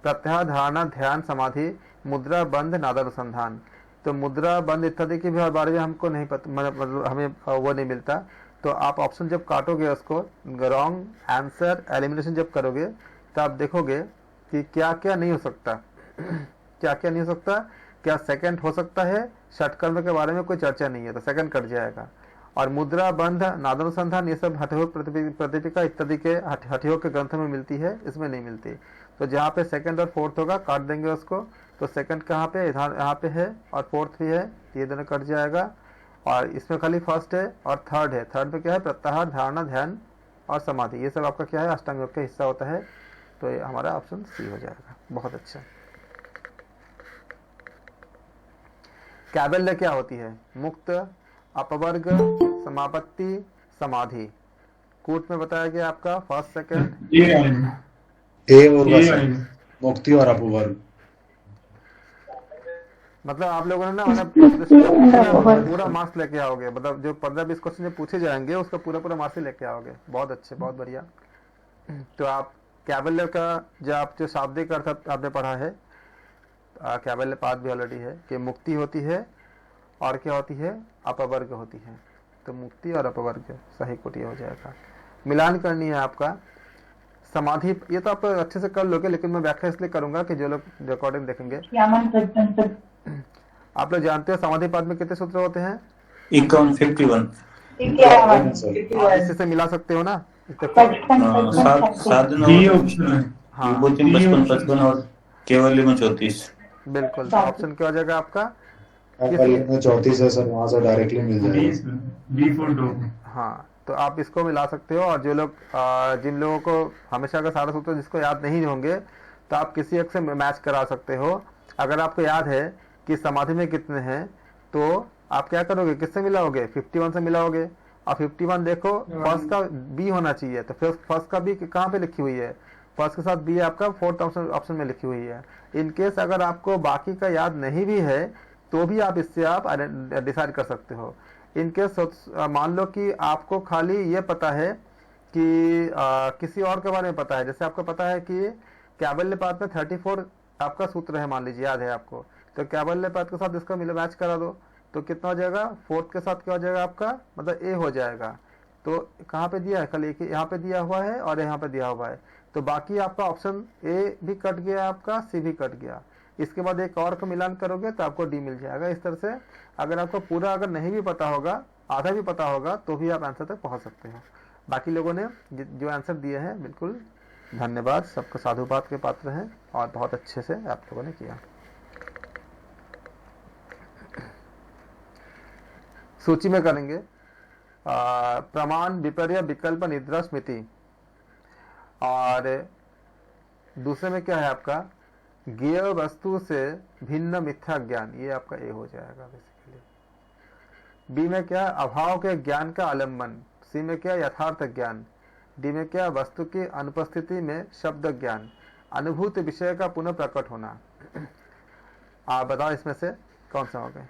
Speaker 1: प्रत्याहार, धारणा, ध्यान, समाधि, मुद्रा, बंध, नादानुसंधान। तो मुद्रा, बंध इत्यादि के भी बारे में हमको नहीं पता, मतलब हमें वो नहीं मिलता। तो आप ऑप्शन जब काटोगे उसको, रॉन्ग आंसर एलिमिनेशन जब करोगे तो आप देखोगे कि क्या क्या नहीं हो सकता। क्या क्या नहीं हो सकता? क्या सेकंड हो सकता है? षटकर्म के बारे में कोई चर्चा नहीं है, तो सेकंड कट जाएगा। और मुद्रा, बंध, नादानुसंधान, ये सब हठयोग, प्रतिपिका इत्यादि के हठयोग के ग्रंथ में मिलती है, इसमें नहीं मिलती। तो जहाँ पे सेकंड और फोर्थ होगा काट देंगे उसको। तो सेकंड कहाँ पे? यहाँ पे है, और फोर्थ भी है, ये दोनों कट जाएगा। और इसमें खाली फर्स्ट है और थर्ड है। थर्ड में क्या है? प्रत्याहार, धारणा, ध्यान और समाधि। ये सब आपका क्या है? अष्टांग योग का हिस्सा होता है। तो ये हमारा ऑप्शन सी हो जाएगा। बहुत अच्छा। कैबल्य क्या होती है? मुक्त, अपवर्ग, समापत्ति, समाधि। कूट में बताया गया आपका फर्स्ट, सेकंड,
Speaker 3: ए होगा सर, मुक्ति और अपवर्ग।
Speaker 1: मतलब आप लोगों ने ना मतलब पूरा मार्क्स लेके आओगे, मतलब जो 15-20 क्वेश्चन जो पूछे जाएंगे उसका पूरा मार्क्स ही लेके आओगे। बहुत अच्छे, बहुत बढ़िया। तो आप कैबल्य का जो आप जो शाब्दिक अर्थ आपने पढ़ा है, कैबल्य पाठ भी ऑलरेडी है कि मुक्ति होती है और क्या होती है? अपवर्ग होती है। तो मुक्ति और अपवर्ग सही कोटि हो जाएगा। मिलान करनी है आपका। समाधि ये तो आप अच्छे से कर लोगे, लेकिन मैं व्याख्या इसलिए करूंगा कि जो लोग रिकॉर्डिंग देखेंगे, आप लोग जानते हो समाधि पाठ में कितने सूत्र होते हैं?
Speaker 5: 51
Speaker 1: इसी से मिला सकते हो ना?
Speaker 5: साधना,
Speaker 1: हाँ,
Speaker 5: 55, 55 और केवल में 34।
Speaker 1: बिल्कुल। तो ऑप्शन क्या हो जाएगा आपका?
Speaker 3: में 34 है सर, वहां से डायरेक्टली मिल जाएगा।
Speaker 1: हाँ, तो आप इसको मिला सकते हो। और जो लोग जिन लोगों को हमेशा का सारा सूत्र जिसको याद नहीं होंगे, तो आप किसी एक से मैच करा सकते हो। अगर आपको याद है कि समाधि में कितने हैं, तो आप क्या करोगे? किससे मिलाओगे? 51 से मिलाओगे। और 51 देखो फर्स्ट का बी होना चाहिए, तो फिर फर्स्ट का बी कहाँ पे लिखी हुई है? फर्स्ट के साथ बी आपका फोर्थ ऑप्शन में लिखी हुई है। इन केस अगर आपको बाकी का याद नहीं भी है तो भी आप इससे आप डिसाइड कर सकते हो। इन केस मान लो कि आपको खाली ये पता है कि किसी और के बारे में पता है, जैसे आपको पता है कि कैबल्य पाठ में 34 आपका सूत्र है, मान लीजिए याद है आपको, तो कैबल्य पाठ के साथ इसका मैच करा दो, तो कितना हो जाएगा? फोर्थ के साथ क्या हो जाएगा आपका? मतलब ए हो जाएगा। तो कहाँ पे दिया है? खाली एक यहाँ पे दिया हुआ है और यहाँ पे दिया हुआ है। तो बाकी आपका ऑप्शन ए भी कट गया, आपका सी भी कट गया। इसके बाद एक और को मिलान करोगे तो आपको डी मिल जाएगा। इस तरह से अगर आपको पूरा अगर नहीं भी पता होगा, आधा भी पता होगा, तो भी आप आंसर तक पहुंच सकते हो। बाकी लोगों ने जो आंसर दिए हैं, बिल्कुल धन्यवाद, सबको साधुवाद के पात्र हैं और बहुत अच्छे से आप लोगों ने किया। सूची में करेंगे प्रमाण, विपर्य, विकल्प, निद्रा, स्मृति। और दूसरे में क्या है आपका? ज्ञेय वस्तु से भिन्न मिथ्या ज्ञान, ये आपका ए हो जाएगा बेसिकली। बी में क्या? अभाव के ज्ञान का आलम्बन। सी में क्या? यथार्थ ज्ञान। डी में क्या? वस्तु की अनुपस्थिति में शब्द ज्ञान। अनुभूत विषय का पुनः प्रकट होना। आप बताओ इसमें से कौन सा हो गए?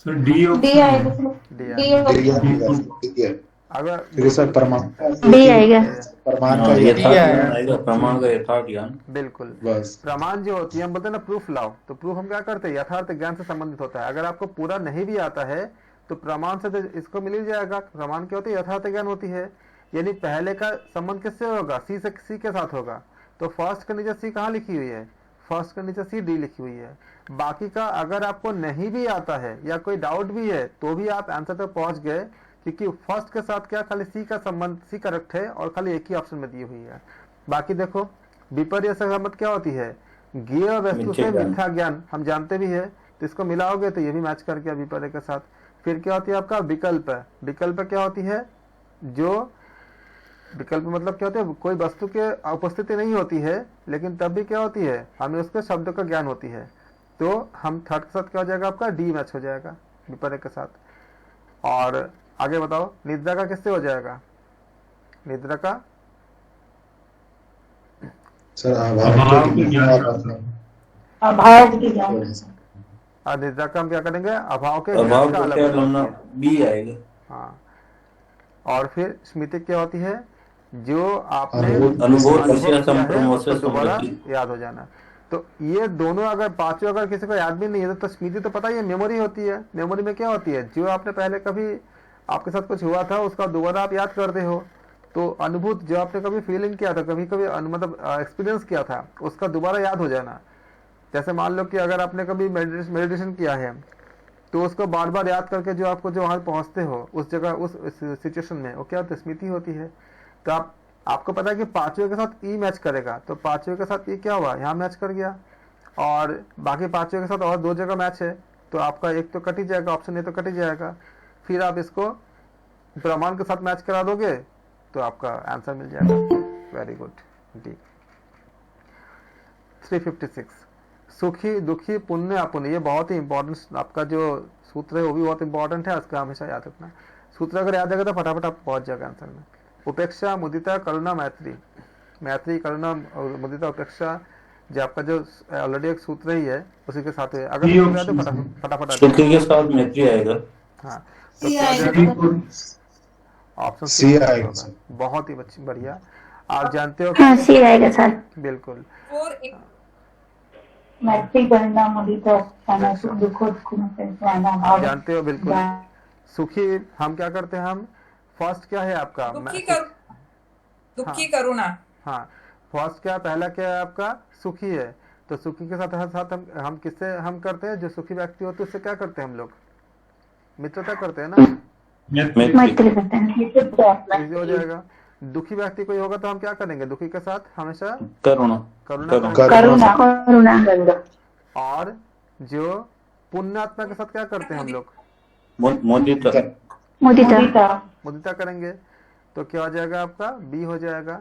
Speaker 2: डी आएगा।
Speaker 1: डी
Speaker 2: डी
Speaker 1: आएगा।
Speaker 2: ऑप्शन।
Speaker 1: अगर
Speaker 3: क्योंकि सर प्रमाण
Speaker 4: बी आएगा।
Speaker 3: प्रमाण का
Speaker 5: ये
Speaker 3: यथार्थ ज्ञान,
Speaker 5: आएगा, प्रमाण का यथार्थ ज्ञान।
Speaker 1: बिल्कुल
Speaker 3: बस
Speaker 1: प्रमाण जो होती है, हम बोलते हैं ना प्रूफ लाओ, तो प्रूफ हम क्या करते हैं, यथार्थ ज्ञान से संबंधित होता है। अगर आपको पूरा नहीं भी आता है तो प्रमाण से तो इसको मिल ही जाएगा। प्रमाण क्या होती है, यथार्थ ज्ञान होती है। यानी पहले का संबंध किससे होगा, सी से सी के साथ होगा। तो फर्स्ट के नीचे सी कहाँ लिखी हुई है, फर्स्ट के नीचे सी डी लिखी हुई है। बाकी का अगर आपको नहीं भी आता है या कोई डाउट भी है तो भी आप आंसर तक पहुंच गए, क्योंकि फर्स्ट के साथ क्या खाली सी का संबंध, सी करेक्ट है और खाली एक ही ऑप्शन में दी हुई है। बाकी देखो विपर्य से संबंध क्या होती है, ज्ञेय वस्तु से मिथ्या ज्ञान, हम जानते भी है, तो इसको मिलाओगे तो ये भी मैच कर गया विपर्य के साथ। फिर क्या होती है आपका विकल्प। विकल्प क्या होती है, जो विकल्प मतलब क्या होता है, कोई वस्तु के उपस्थिति नहीं होती है लेकिन तब भी क्या होती है, हमें उसके शब्द का ज्ञान होती है। तो हम थर्ड के साथ क्या हो जाएगा आपका, डी मैच हो जाएगा विपर्य के साथ। और आगे बताओ निद्रा का किससे हो जाएगा, निद्रा का
Speaker 3: सर अभाव के ज्ञान,
Speaker 4: अभाव की ज्ञान।
Speaker 1: और निद्रा का हम क्या करेंगे, अभाव के
Speaker 5: अभाव
Speaker 1: ज्ञान का
Speaker 5: को
Speaker 1: अलग
Speaker 5: क्या
Speaker 1: होती
Speaker 5: करना,
Speaker 1: है।
Speaker 5: बी आएगा।
Speaker 1: हाँ, और फिर स्मृति क्या होती है, जो आपने
Speaker 5: अनुभव
Speaker 1: अनुभव
Speaker 5: विषय
Speaker 1: किया है
Speaker 5: संप्रमोद
Speaker 1: उसको
Speaker 5: से
Speaker 1: दोबारा
Speaker 5: संबंधित।
Speaker 1: याद हो जाना। तो ये दोनों अगर पांचों अगर किसी को याद भी नहीं है तो स्मृति तो पता ही है, मेमोरी होती है। मेमोरी में क्या होती है, जो आपने पहले कभी आपके साथ कुछ हुआ था उसका दोबारा आप याद करते हो। तो अनुभूत जो आपने कभी फीलिंग किया था, कभी कभी मतलब एक्सपीरियंस किया था, उसका दोबारा याद हो जाना। जैसे मान लो कि अगर आपने कभी मेडिटेशन किया है तो उसको बार बार याद करके जो आपको जो वहां पहुंचते हो उस जगह उस सिचुएशन में, वो क्या होता है, स्मृति होती है। तो आपको पता है कि पांचवें के साथ ई मैच करेगा, तो पांचवें के साथ ई क्या हुआ, यहाँ मैच कर गया। और बाकी पांचवें के साथ और दो जगह मैच है, तो आपका एक तो कट ही जाएगा, ऑप्शन ए तो कट ही जाएगा। फिर आप इसको प्रमाण के साथ मैच करा दोगे तो आपका आंसर मिल जाएगा। Very good. डी 356 सुखी दुखी पुण्य अपुण्य, ये बहुत ही इंपॉर्टेंट आपका जो सूत्र है वो भी बहुत इंपॉर्टेंट है, इसका हमेशा याद रखना। सूत्र अगर याद रहेगा तो फटाफट आप पहुंच जाएगा आंसर में। उपेक्षा मुदिता करुणा मैत्री, मैत्री करुणा मुदिता उपेक्षा, जो आपका जो ऑलरेडी एक सूत्र ही है उसी के साथ है। अगर सूत्र याद है फटाफट
Speaker 5: सुखी के साथ मैत्री आएगा।
Speaker 1: हाँ, तो
Speaker 2: सी
Speaker 1: क्या हो
Speaker 2: आएगा।
Speaker 1: जाएगा? ऑप्शन
Speaker 3: सी आएगा सर।
Speaker 1: बहुत ही बढ़िया। आप जानते हो
Speaker 4: हाँ सी आएगा सर।
Speaker 1: बिल्कुल,
Speaker 4: मैत्री करना मुदिता क्षमा सुख दुखो सहना
Speaker 1: आप
Speaker 4: भाव।
Speaker 1: जानते हो बिल्कुल। सुखी हम क्या करते हैं, हम फर्स्ट क्या है आपका,
Speaker 7: दुखी करुणा।
Speaker 1: हाँ, फर्स्ट क्या, पहला क्या है आपका, सुखी है। तो सुखी के साथ साथ हम किससे हम करते हैं, जो सुखी व्यक्ति होते हैं उससे क्या करते हैं हम लोग, मित्रता करते हैं ना,
Speaker 4: मैत्री करते हैं।
Speaker 1: इजी हो जाएगा। दुखी व्यक्ति कोई होगा तो हम क्या करेंगे, दुखी के साथ हमेशा
Speaker 5: करुणा।
Speaker 1: करुणा
Speaker 4: करुणा करुणा।
Speaker 1: और जो पुण्यात्मा के साथ क्या करते हैं हम लोग,
Speaker 5: मुदिता।
Speaker 4: मुदिता।
Speaker 1: मुदिता करेंगे। तो क्या हो जाएगा आपका, बी हो जाएगा।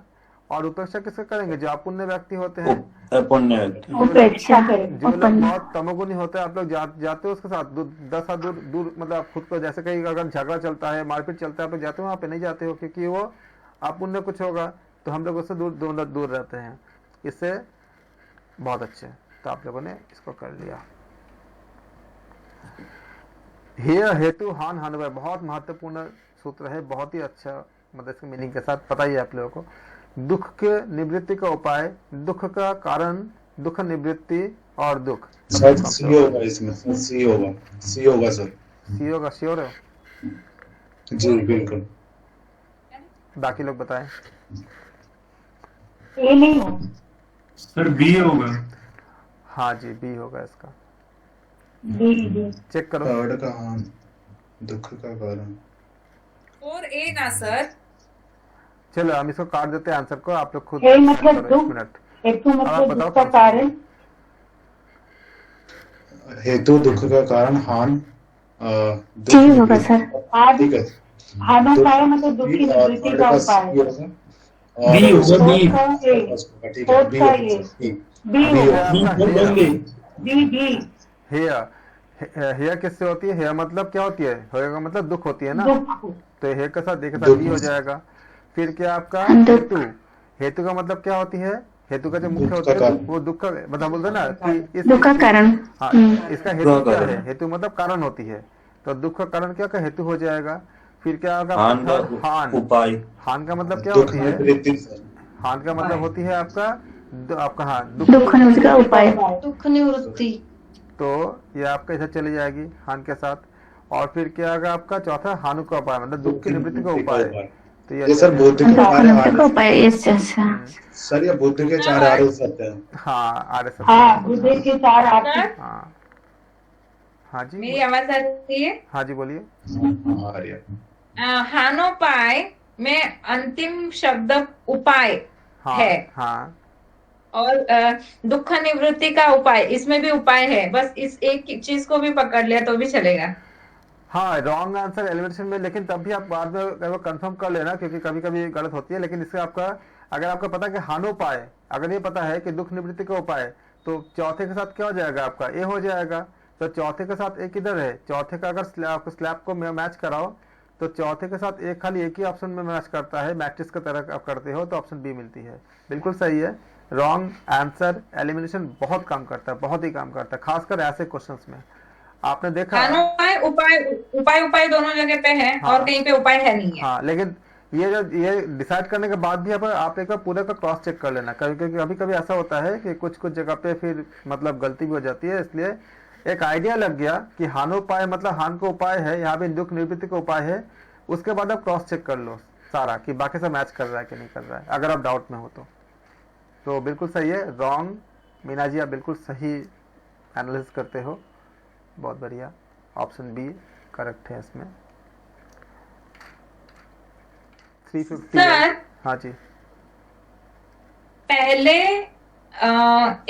Speaker 1: और उपेक्षा किसका करेंगे, जो अपुण्य व्यक्ति होते हैं,
Speaker 5: पुण्य व्यक्ति।
Speaker 4: उपेक्षा
Speaker 1: जो लोग बहुत तमोगुणी होते हैं, आप लोग जाते हो उसके साथ 10 हाथ दूर मतलब आप खुद को, जैसे कहीं अगर झगड़ा चलता है, मारपीट चलता है, आप लोग जाते हो, वहाँ पे नहीं जाते हो क्योंकि वो अपुण्य कुछ होगा, तो हम लोग उससे दूर रहते हैं। इससे बहुत अच्छे, तो आप लोगों ने इसको कर लिया। हेय हेतु हान हानवय, बहुत महत्वपूर्ण सूत्र है, बहुत ही अच्छा, मतलब इसके मीनिंग के साथ पता ही है आप लोगों को। दुख के निवृत्ति का उपाय, दुख का कारण, दुख निवृत्ति और दुख।
Speaker 3: सर सी होगा इसमें, सी होगा सर।
Speaker 1: सी होगा, श्योर है?
Speaker 3: जी बिल्कुल।
Speaker 1: बाकी लोग बताएं।
Speaker 4: ए नहीं हो
Speaker 8: सर बी होगा।
Speaker 1: हाँ जी, बी होगा इसका।
Speaker 4: डी।
Speaker 1: चेक करो।
Speaker 3: थर्ड का हाँ, दुख का कारण।
Speaker 7: 4A ना सर।
Speaker 1: चलो हम इसको काट देते हैं आंसर को, आप लोग खुद
Speaker 4: ए मतलब
Speaker 1: करो,
Speaker 4: दुख।
Speaker 1: एक मिनट।
Speaker 4: हेतु
Speaker 1: अब आप
Speaker 4: मतलब
Speaker 1: बताओ
Speaker 4: दुख का
Speaker 1: कौन सा
Speaker 4: कारण।
Speaker 3: हेतु दुख का कारण, हान
Speaker 4: ठीक होगा सर।
Speaker 3: ठीक है।
Speaker 4: हाना कारण मतलब दुख की निवृत्ति का उपाय।
Speaker 8: बी होगा, बी।
Speaker 3: ठीक है, बी होगा।
Speaker 4: बी।
Speaker 1: हेय किससे होती है, हेय मतलब क्या होती है, हेय का मतलब दुख होती है ना,
Speaker 4: दुख।
Speaker 1: तो हे के साथ देखा था बी हो जाएगा। फिर क्या आपका
Speaker 4: दुख।
Speaker 1: हेतु, हेतु का मतलब क्या होती है, हेतु का जो मुख्य
Speaker 3: दुख
Speaker 1: होता
Speaker 3: का
Speaker 1: है
Speaker 3: कारण।
Speaker 1: वो दुख का मतलब बोलते हैं ना कि
Speaker 4: दुख का कारण।
Speaker 1: हाँ, इसका हेतु क्या है, हेतु मतलब कारण होती है, तो दुख का कारण क्या का हेतु हो जाएगा। फिर क्या होगा
Speaker 5: हान का
Speaker 1: हान।
Speaker 5: उपाय।
Speaker 1: हान का मतलब क्या
Speaker 3: दुख
Speaker 1: होती है?
Speaker 3: निवृत्ति सर।
Speaker 1: हान का मतलब होती है आपका हाँ
Speaker 4: दुख निवृत्ति का उपाय।
Speaker 2: दुख निवृत्ति।
Speaker 1: तो ये आपका इधर चली जाएगी हान के साथ। और फिर क्या होगा आपका चौथा हानु का उपाय, मतलब दुख की निवृत्ति का उपाय। तो
Speaker 3: ये सर बुद्ध के
Speaker 4: दुख
Speaker 3: चार
Speaker 4: निवृत्ति का
Speaker 3: आर्य
Speaker 4: उपाय। Yes yes.
Speaker 3: सर, ये बुद्ध के चार आर्य सत्य हैं।
Speaker 1: हाँ आर्य सत्य।
Speaker 4: हाँ, बुद्ध के चार आर्य।
Speaker 7: सर
Speaker 1: हाँ हाँ जी
Speaker 7: मेरी आवाज आ रही है?
Speaker 1: हाँ जी बोलिए।
Speaker 3: आर्य
Speaker 7: हानोपाय में अंतिम शब्द उपाय
Speaker 1: हाँ
Speaker 7: है।
Speaker 1: हाँ
Speaker 7: और दुख निवृत्ति का उपाय, इसमें भी उपाय है, बस इस एक चीज को भी पकड़ लिया तो भी चलेगा।
Speaker 1: हाँ रॉन्ग आंसर एलिमिनेशन में, लेकिन तब भी आप बाद में कंफर्म कर लेना क्योंकि कभी कभी गलत होती है। लेकिन इससे आपका अगर आपको पता है कि हानोपाय, अगर ये पता है कि दुख निवृत्ति का उपाय, तो चौथे के साथ क्या हो जाएगा आपका ए हो जाएगा। तो चौथे के साथ एक किधर है? चौथे का अगर आपको स्लैब को मैच कराओ तो चौथे के साथ एक खाली एक ही ऑप्शन में मैच करता है, मैट्रिक्स की तरह आप करते हो तो ऑप्शन बी मिलती है। बिल्कुल सही है। रॉन्ग आंसर एलिमिनेशन बहुत काम करता है, बहुत ही काम करता है, खासकर ऐसे क्वेश्चंस में। आपने देखा
Speaker 7: हानोपाय उपाय उपाय उपाय दोनों जगह पे है।
Speaker 1: हाँ।
Speaker 7: और कहीं पे उपाय है नहीं है।
Speaker 1: हाँ लेकिन ये डिसाइड करने के बाद भी आप एक बार पूरे का क्रॉस चेक कर लेना, कभी कभी ऐसा होता है कि कुछ जगह पे फिर मतलब गलती भी हो जाती है। इसलिए एक आइडिया लग गया कि हानोपाय मतलब हान का उपाय है, यहाँ पे दुख निवृत्ति का उपाय है। उसके बाद आप क्रॉस चेक कर लो सारा कि बाकी सब मैच कर रहा है कि नहीं कर रहा है, अगर आप डाउट में हो तो बिल्कुल सही है। रॉन्ग मीना जी, आप बिल्कुल सही एनालिसिस करते हो, बहुत बढ़िया। ऑप्शन बी करेक्ट है इसमें। 350।
Speaker 7: सर
Speaker 1: हाँ जी
Speaker 7: पहले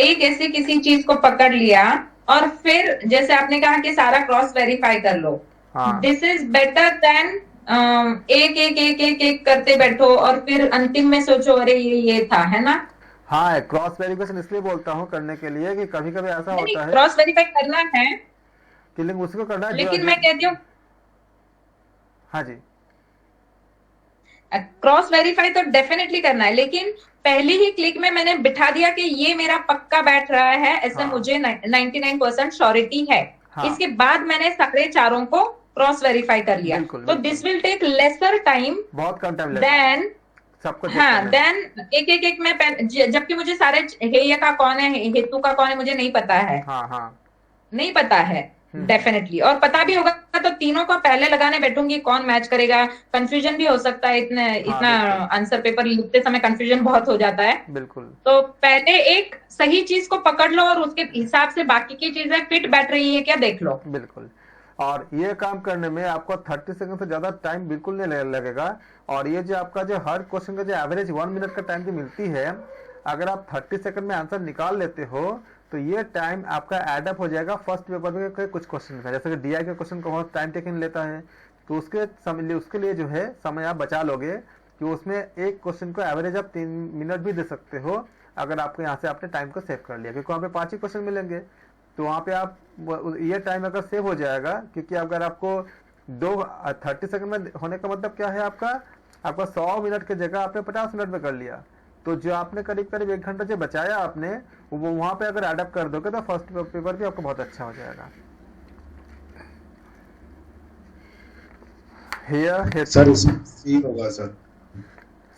Speaker 7: एक ऐसी किसी चीज को पकड़ लिया और फिर जैसे आपने कहा कि सारा क्रॉस वेरीफाई कर लो,
Speaker 1: हाँ
Speaker 7: दिस इज बेटर देन एक एक एक एक एक करते बैठो और फिर अंतिम में सोचो अरे ये था, है ना?
Speaker 1: हाँ क्रॉस वेरिफिकेशन इसलिए बोलता हूँ करने के लिए कि कभी कभी ऐसा होता है
Speaker 7: क्रॉस वेरीफाई करना है,
Speaker 1: कि लिंक उसको करना है
Speaker 7: लेकिन मैं कहती हूँ
Speaker 1: हाँ जी
Speaker 7: क्रॉस वेरीफाई तो डेफिनेटली करना है, लेकिन पहली ही क्लिक में मैंने बिठा दिया कि ये मेरा पक्का बैठ रहा है, ऐसे
Speaker 1: हाँ।
Speaker 7: मुझे 99% श्योरिटी है।
Speaker 1: हाँ।
Speaker 7: इसके बाद मैंने सारे चारों को क्रॉस वेरीफाई कर लिया।
Speaker 1: बिल्कुल,
Speaker 7: तो
Speaker 1: बिल्कुल।
Speaker 7: This will take lesser time
Speaker 1: बहुत कम टाइम लेता है
Speaker 7: देन
Speaker 1: सबको check
Speaker 7: हाँ
Speaker 1: करने में।
Speaker 7: देन एक में जबकि मुझे सारे हेय का कौन है, हेतु का कौन है, मुझे नहीं पता है।
Speaker 1: हाँ हाँ
Speaker 7: नहीं पता है डेफिनेटली, और पता भी होगा तो तीनों को पहले लगाने बैठूंगी, कौन मैच करेगा। कंफ्यूजन भी हो सकता है, इतना
Speaker 1: बिल्कुल।
Speaker 7: आंसर पेपर लिखते समय कंफ्यूजन बहुत हो जाता है।
Speaker 1: बिल्कुल
Speaker 7: तो पहले एक सही चीज को पकड़ लो और उसके हिसाब से बाकी की चीजें फिट बैठ रही है क्या देख लो।
Speaker 1: बिल्कुल। और ये काम करने में आपको 30 सेकंड से ज्यादा टाइम बिल्कुल नहीं लगेगा। और ये जो आपका जो हर क्वेश्चन का जो एवरेज 1 मिनट का टाइम जो मिलती है, अगर आप 30 सेकंड में आंसर निकाल लेते हो तो ये टाइम आपका एडअप हो जाएगा फर्स्ट पेपर के कुछ क्वेश्चन का। जैसे कि डीआई के क्वेश्चन को बहुत टाइम टेकिंग लेता है, तो उसके लिए जो है समय आप बचा लोगे कि उसमें एक क्वेश्चन को एवरेज आप 3 मिनट भी दे सकते हो, अगर आपको यहाँ से आपने टाइम को सेव कर लिया, क्योंकि वहाँ पे 5 ही क्वेश्चन मिलेंगे। तो वहाँ पे आप ये टाइम अगर सेव हो जाएगा, क्योंकि अगर आपको 30 सेकंड में होने का मतलब क्या है, आपका 100 मिनट की जगह आपने 50 मिनट में कर लिया। तो जो आपने करीब 1 घंटा जो बचाया आपने, वो वहां पे अगर एडअप कर दोगे तो फर्स्ट पेपर भी आपको बहुत अच्छा हो जाएगा। Here
Speaker 3: सर इसमें सी होगा सर,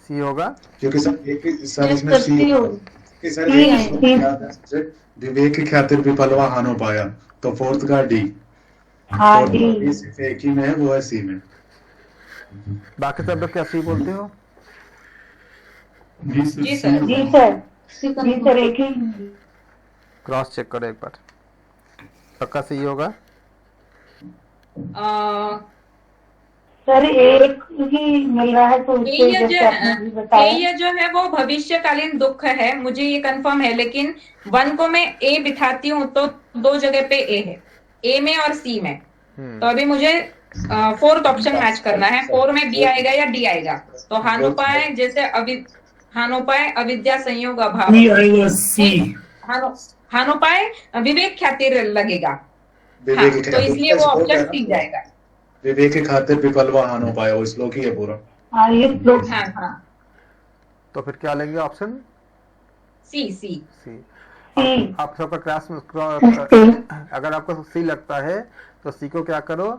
Speaker 1: सी होगा,
Speaker 3: क्योंकि सर एक सर इसमें
Speaker 2: सर,
Speaker 3: सी
Speaker 2: सी
Speaker 3: होगा।
Speaker 2: होगा।
Speaker 3: कि सर
Speaker 4: सी
Speaker 3: एक
Speaker 4: है,
Speaker 3: इसमें
Speaker 4: सी।
Speaker 3: याद है मुझे, विवेक की खातिर विफलवा हानो पाया, तो फोर्थ का डी।
Speaker 4: हाँ
Speaker 3: फोर्थ का
Speaker 4: डी।
Speaker 3: डी सिर्फ एक ही में है, वो है सी में।
Speaker 1: बाकी सब लोग क्या सी बोलते हो?
Speaker 8: जी सर
Speaker 7: जी
Speaker 8: सी
Speaker 7: सर।
Speaker 8: होगा।
Speaker 4: जी सर।
Speaker 2: सी
Speaker 4: जी
Speaker 2: करना।
Speaker 4: सर, एक ही।
Speaker 1: क्रॉस चेक करो एक बार, पक्का सी होगा।
Speaker 4: सर एक ही मिल रहा है, तो उससे
Speaker 7: ये
Speaker 4: जैसे आपने भी बताया।
Speaker 7: ये जो है वो भविष्यकालीन दुख है, मुझे ये कंफर्म है, लेकिन 1 को मैं ए बिठाती हूँ तो 2 जगह पे ए है, ए में और सी में। तो अभी मुझे 4th ऑप्शन मैच करना है, 4 में बी आएगा या डी आएगा। तो हानोपाय जैसे हानोपाय अविद्या संयोग अभाव,
Speaker 8: सी आएगा सी।
Speaker 7: हानोपाय विवेक खातिर लगेगा। हाँ,
Speaker 3: विवेक की
Speaker 7: तो
Speaker 3: खातिर
Speaker 7: इसलिए वो ऑप्शन सी जाएगा।
Speaker 3: विवेक की खातिर विफलवा हानो पाया, वो श्लोक ही है पूरा।
Speaker 4: हाँ, ये लोग।
Speaker 7: हाँ हाँ
Speaker 1: तो फिर क्या लेंगे ऑप्शन
Speaker 7: सी।
Speaker 1: सी।
Speaker 4: सी।
Speaker 1: आप सबका क्लास में
Speaker 4: सी।
Speaker 1: अगर आपको सी लगता है तो सी को क्या करो,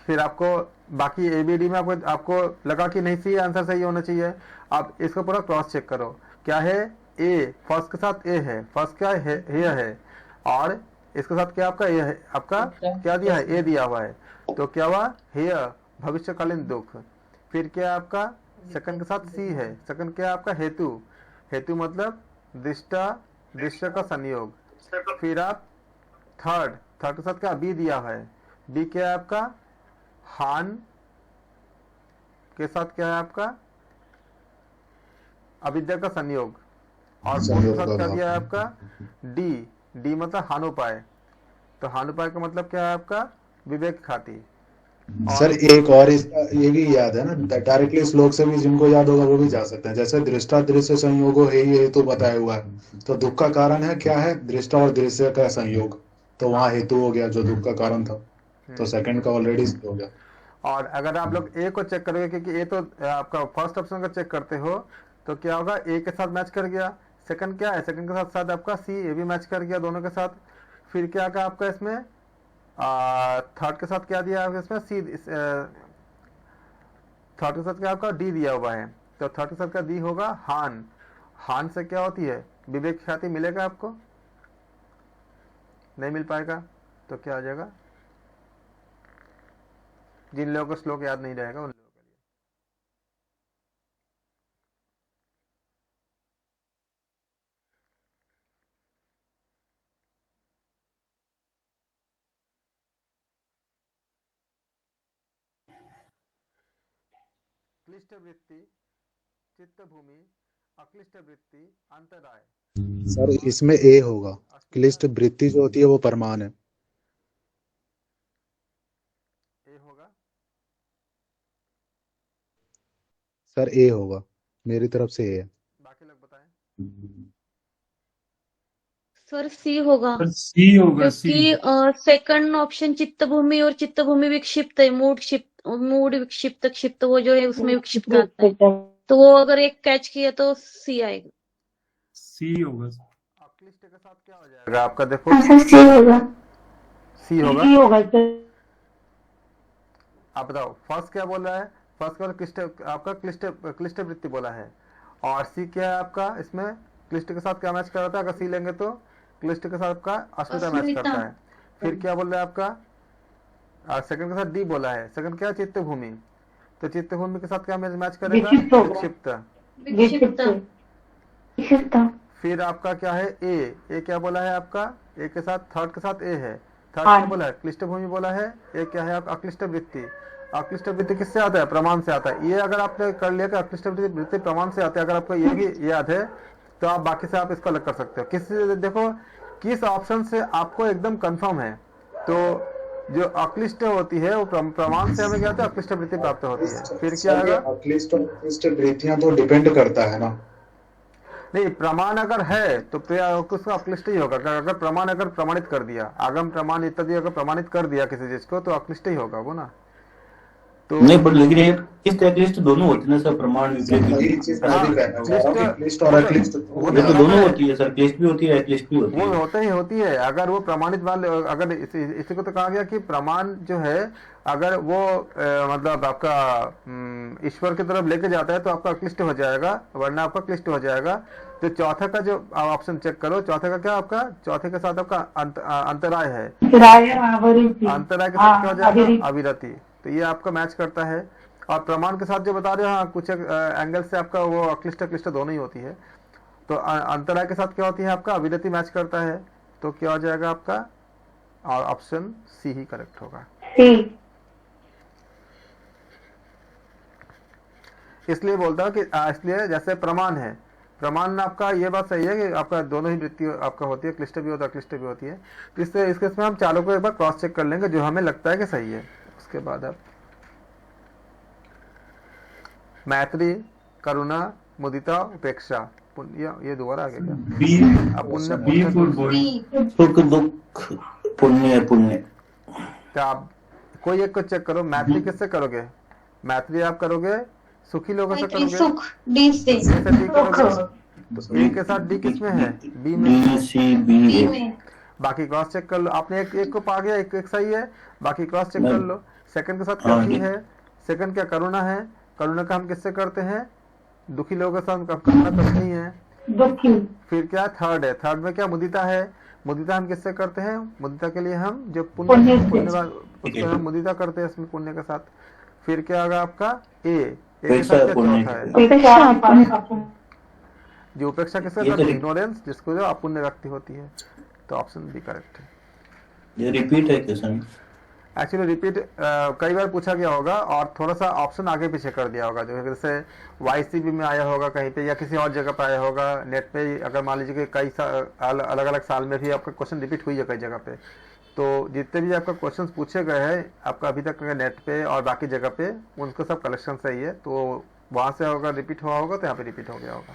Speaker 1: फिर आपको बाकी ABD में आपको लगा कि नहीं सी आंसर सही होना चाहिए, आप इसको पूरा क्रॉस चेक करो। क्या है, ए फर्स्ट के साथ ए है, फर्स्ट क्या है, हेयर है, और इसके साथ क्या आपका ए है, आपका क्या दिया है, ए दिया हुआ है, तो क्या हुआ, हेयर भविष्यकालीन दुख। फिर क्या आपका सेकंड के साथ सी है, सेकंड क्या आपका हेतु, हेतु मतलब दृष्टा का संयोग। फिर आप थर्ड के साथ क्या बी दिया हुआ है, बी क्या है आपका हान के साथ क्या है आपका अविद्या का संयोग, और फोर्थ के साथ क्या दिया है आपका डी मतलब हानोपाय। तो हानोपाय का मतलब क्या है आपका विवेक खाती।
Speaker 3: सर एक और इसका ये भी याद है ना, डायरेक्टली श्लोक से भी जिनको याद होगा वो भी जा सकते हैं। जैसे दृष्टा दृश्य संयोगो है, ये हेतु बताया हुआ है, तो दुख का कारण है क्या है, दृष्टा और दृश्य का संयोग, तो वहाँ हेतु हो गया जो दुख का कारण था, तो सेकंड का ऑलरेडी हो गया।
Speaker 1: और अगर आप लोग ए को चेक करोगे, क्योंकि ए तो आपका फर्स्ट ऑप्शन का चेक करते हो, तो क्या होगा, ए के साथ मैच कर गया, सेकंड क्या है, सेकंड के साथ साथ आपका सी, ए भी मैच कर गया दोनों के साथ। फिर क्या का आपका इसमें थर्ड के साथ क्या दिया है इसमें, सी, थर्ड के साथ क्या आपका डी दिया हुआ है, तो थर्ड के साथ का डी होगा हान से क्या होती है, विवेक ख्याति। मिलेगा आपको, नहीं मिल पाएगा, तो क्या आ जाएगा, जिन लोगों को श्लोक याद नहीं रहेगा उन लोगों के लिए। क्लिष्ट वृत्ति, चित्त भूमि, अक्लिष्ट वृत्ति, अंतराय।
Speaker 3: सर इसमें ए होगा, क्लिष्ट वृत्ति जो होती है वो परमान है।
Speaker 1: ए होगा,
Speaker 3: सर ए होगा, मेरी तरफ से ए है।
Speaker 1: बाकी लोग बताएं।
Speaker 2: सर सी होगा,
Speaker 8: सर सी होगा, सी।
Speaker 2: क्योंकि सेकंड ऑप्शन चित्तभूमि और चित्तभूमि विक्षिप्त है, मूड विक्षिप्त क्षिप्त वो जो है उसमें विक्षिप्त आता है, तो वो अगर एक कैच किया तो सी आएगा।
Speaker 8: सी होगा।
Speaker 1: अक्लिष्ट के साथ क्या हो जाएगा आपका, देखो
Speaker 4: आंसर सी होगा,
Speaker 1: सी होगा।
Speaker 4: सी होगा सर।
Speaker 1: आप बताओ फर्स्ट क्या बोल रहा है, फर्स्ट का क्लिष्ट आपका क्लिष्ट वृत्ति बोला है, और सी क्या है आपका, इसमें क्लिष्ट के साथ क्या मैच कर रहा था, अगर सी लेंगे तो क्लिष्ट के साथ आपका अस्मिता मैच करता है। फिर क्या बोल रहा है आपका, सेकंड के साथ डी बोला है, सेकंड क्या चित्त भूमि, तो चित्त भूमि के साथ क्या मैच करेगा, विक्षिप्त। फिर आपका क्या है ए क्या बोला है आपका, ए के साथ थर्ड के साथ ए है, थर्ड क्या बोला है, क्लिष्ट भूमि बोला है, ए क्या है आपका अक्लिष्ट वृत्ति। अक्लिष्ट वृत्ति किससे आता है, प्रमाण से आता है। ये अगर आपने कर लिया कि अक्लिष्ट वृत्ति प्रमाण से आते है, अगर आपको ये भी याद है तो आप बाकी से आप इसको अलग कर सकते हो। देखो किस ऑप्शन से आपको एकदम कंफर्म है, तो जो अक्लिष्ट होती है वो प्रमाण से हमें क्या होता है, अक्लिष्ट वृत्ति प्राप्त होती है। फिर क्या आएगा,
Speaker 3: अक्लिष्ट और क्लिष्ट वृत्तियां तो डिपेंड करता है ना,
Speaker 1: नहीं प्रमाण अगर है तो उसका अक्लिष्ट ही होगा। अगर प्रमाण अगर प्रमाणित कर दिया, आगम प्रमाण इत्यादि अगर प्रमाणित कर दिया किसी चीज को, तो अक्लिष्ट ही होगा वो ना। तो
Speaker 5: नहीं पर लेकिन ये क्लिष्ट अक्लिष्ट दोनों होते हैं सर, प्रमाण
Speaker 3: क्लिष्ट और अक्लिष्ट
Speaker 5: ये तो दोनों होती है सर, क्लिष्ट भी होती है अक्लिष्ट भी होती
Speaker 1: वो
Speaker 5: है।
Speaker 1: होती है अगर वो प्रमाणित वाले, अगर इसी को तो कहा गया कि प्रमाण जो है अगर वो मतलब आपका ईश्वर की तरफ लेके जाता है तो आपका अक्लिष्ट हो जाएगा, वरना आपका क्लिष्ट हो जाएगा। तो चौथे का जो ऑप्शन चेक करो, चौथे का क्या आपका, चौथे के साथ आपका अंतराय है, अंतराय के साथ क्या हो जाएगा, अविरति। तो ये आपका मैच करता है। और प्रमाण के साथ जो बता रहे हो, हाँ कुछ एंगल से आपका वो अक्लिष्ट क्लिष्ट दोनों ही होती है। तो अंतराय के साथ क्या होती है आपका, अविरति मैच करता है, तो क्या हो जाएगा आपका, और ऑप्शन सी ही करेक्ट होगा। इसलिए बोलता हूँ कि इसलिए जैसे प्रमाण है, प्रमाण आपका ये बात सही है कि आपका दोनों ही वृत्ति आपका होती है, क्लिष्ट भी होता है अक्लिष्ट भी होती है। इससे इसमें हम चारों को एक बार क्रॉस चेक कर लेंगे जो हमें लगता है कि सही है। उसके बाद आप मैत्री, करुणा, मुदिता, उपेक्षा, पुण्य, ये दोबारा आ गया
Speaker 5: सुख दुख पुण्य पुण्य।
Speaker 1: तो आप कोई एक को चेक करो, मैत्री किससे करोगे, मैत्री आप करोगे सुखी लोगों से करोगे,
Speaker 2: सुख डी से,
Speaker 1: ए के साथ डी किसमें है, बी में,
Speaker 2: बी में।
Speaker 1: बाकी क्रॉस चेक कर लो। आपने एक को पा गया, एक सही है, बाकी क्रॉस चेक कर लो। सेकंड के साथ क्या सी है, सेकंड क्या करुणा है, करुणा का हम किससे करते हैं, दुखी लोगों के साथ करुणा करते ही है।
Speaker 4: दुखी।
Speaker 1: फिर क्या थर्ड है, थर्ड में क्या मुदिता है, मुदिता हम किससे करते हैं, मुदिता के लिए हम जो पुण्य उसको हम मुदिता करते हैं इसमें पुण्य के साथ। फिर क्या होगा आपका ए के साथ क्या चौथा है, जो उपेक्षा किससे करते हैं, इग्नोरेंस, जिसको जो अपुण्य व्यक्ति होती है। तो ऑप्शन बी करेक्ट है।
Speaker 5: ये रिपीट है क्वेश्चन,
Speaker 1: एक्चुअली रिपीट कई बार पूछा गया होगा और थोड़ा सा ऑप्शन आगे पीछे कर दिया होगा, जैसे YCB में आया होगा कहीं पे या किसी और जगह पे आया होगा, नेट पे अगर मान लीजिए कि कई अलग अलग साल में भी आपका क्वेश्चन रिपीट हुई है कई जगह पे, तो जितने भी आपका क्वेश्चन पूछे गए हैं आपका अभी तक नेट पे और बाकी जगह पे, उनका सब कलेक्शन सही है, तो वहां से अगर रिपीट हुआ होगा तो यहाँ पे रिपीट हो गया होगा।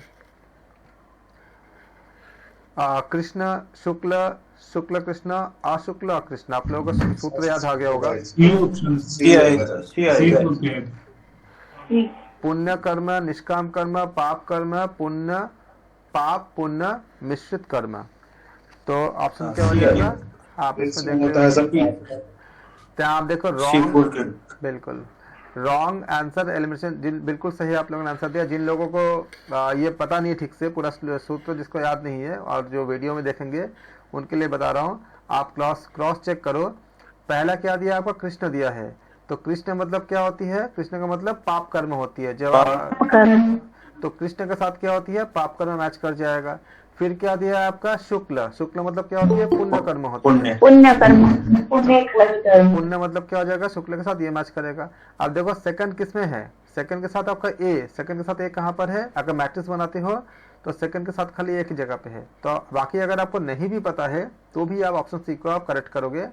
Speaker 1: कृष्ण शुक्ल, शुक्ल कृष्ण, अशुक्ल अकृष्ण, आप लोगों को सूत्र याद आ गया होगा।
Speaker 8: सी ऑप्शन सी
Speaker 1: पुण्य कर्म, निष्काम कर्म, पाप कर्म, पुण्य पाप पुण्य मिश्रित कर्म। तो ऑप्शन क्या हो जाएगा, आप इसमें देखो, तो आप देखो रॉन्ग, बिल्कुल रॉन्ग आंसर एलिमिनेशन, बिल्कुल सही आप लोगों ने आंसर दिया। जिन लोगों को ये पता नहीं ठीक से पूरा सूत्र जिसको याद नहीं है और जो वीडियो में देखेंगे उनके लिए बता रहा हूँ, आप क्रॉस चेक करो। पहला क्या दिया आपका, कृष्ण दिया है, तो कृष्ण मतलब क्या होती है, कृष्ण का मतलब पाप कर्म होती है, जब तो कृष्ण के साथ क्या होती है, पाप कर्म मैच कर जाएगा। फिर क्या दिया है आपका, शुक्ल, शुक्ल मतलब क्या होती है, पुण्य कर्म होती है,
Speaker 4: पुण्य कर्म, पुण्य
Speaker 1: मतलब क्या हो जाएगा, शुक्ल के साथ ये मैच करेगा। अब देखो सेकंड किस में है, सेकंड के साथ आपका ए, सेकंड के साथ ए कहाँ पर है, अगर मैट्रिक्स बनाते हो तो सेकंड के साथ खाली एक ही जगह पे है। तो बाकी अगर आपको नहीं भी पता है तो भी आप ऑप्शन सी को आप करेक्ट करोगे।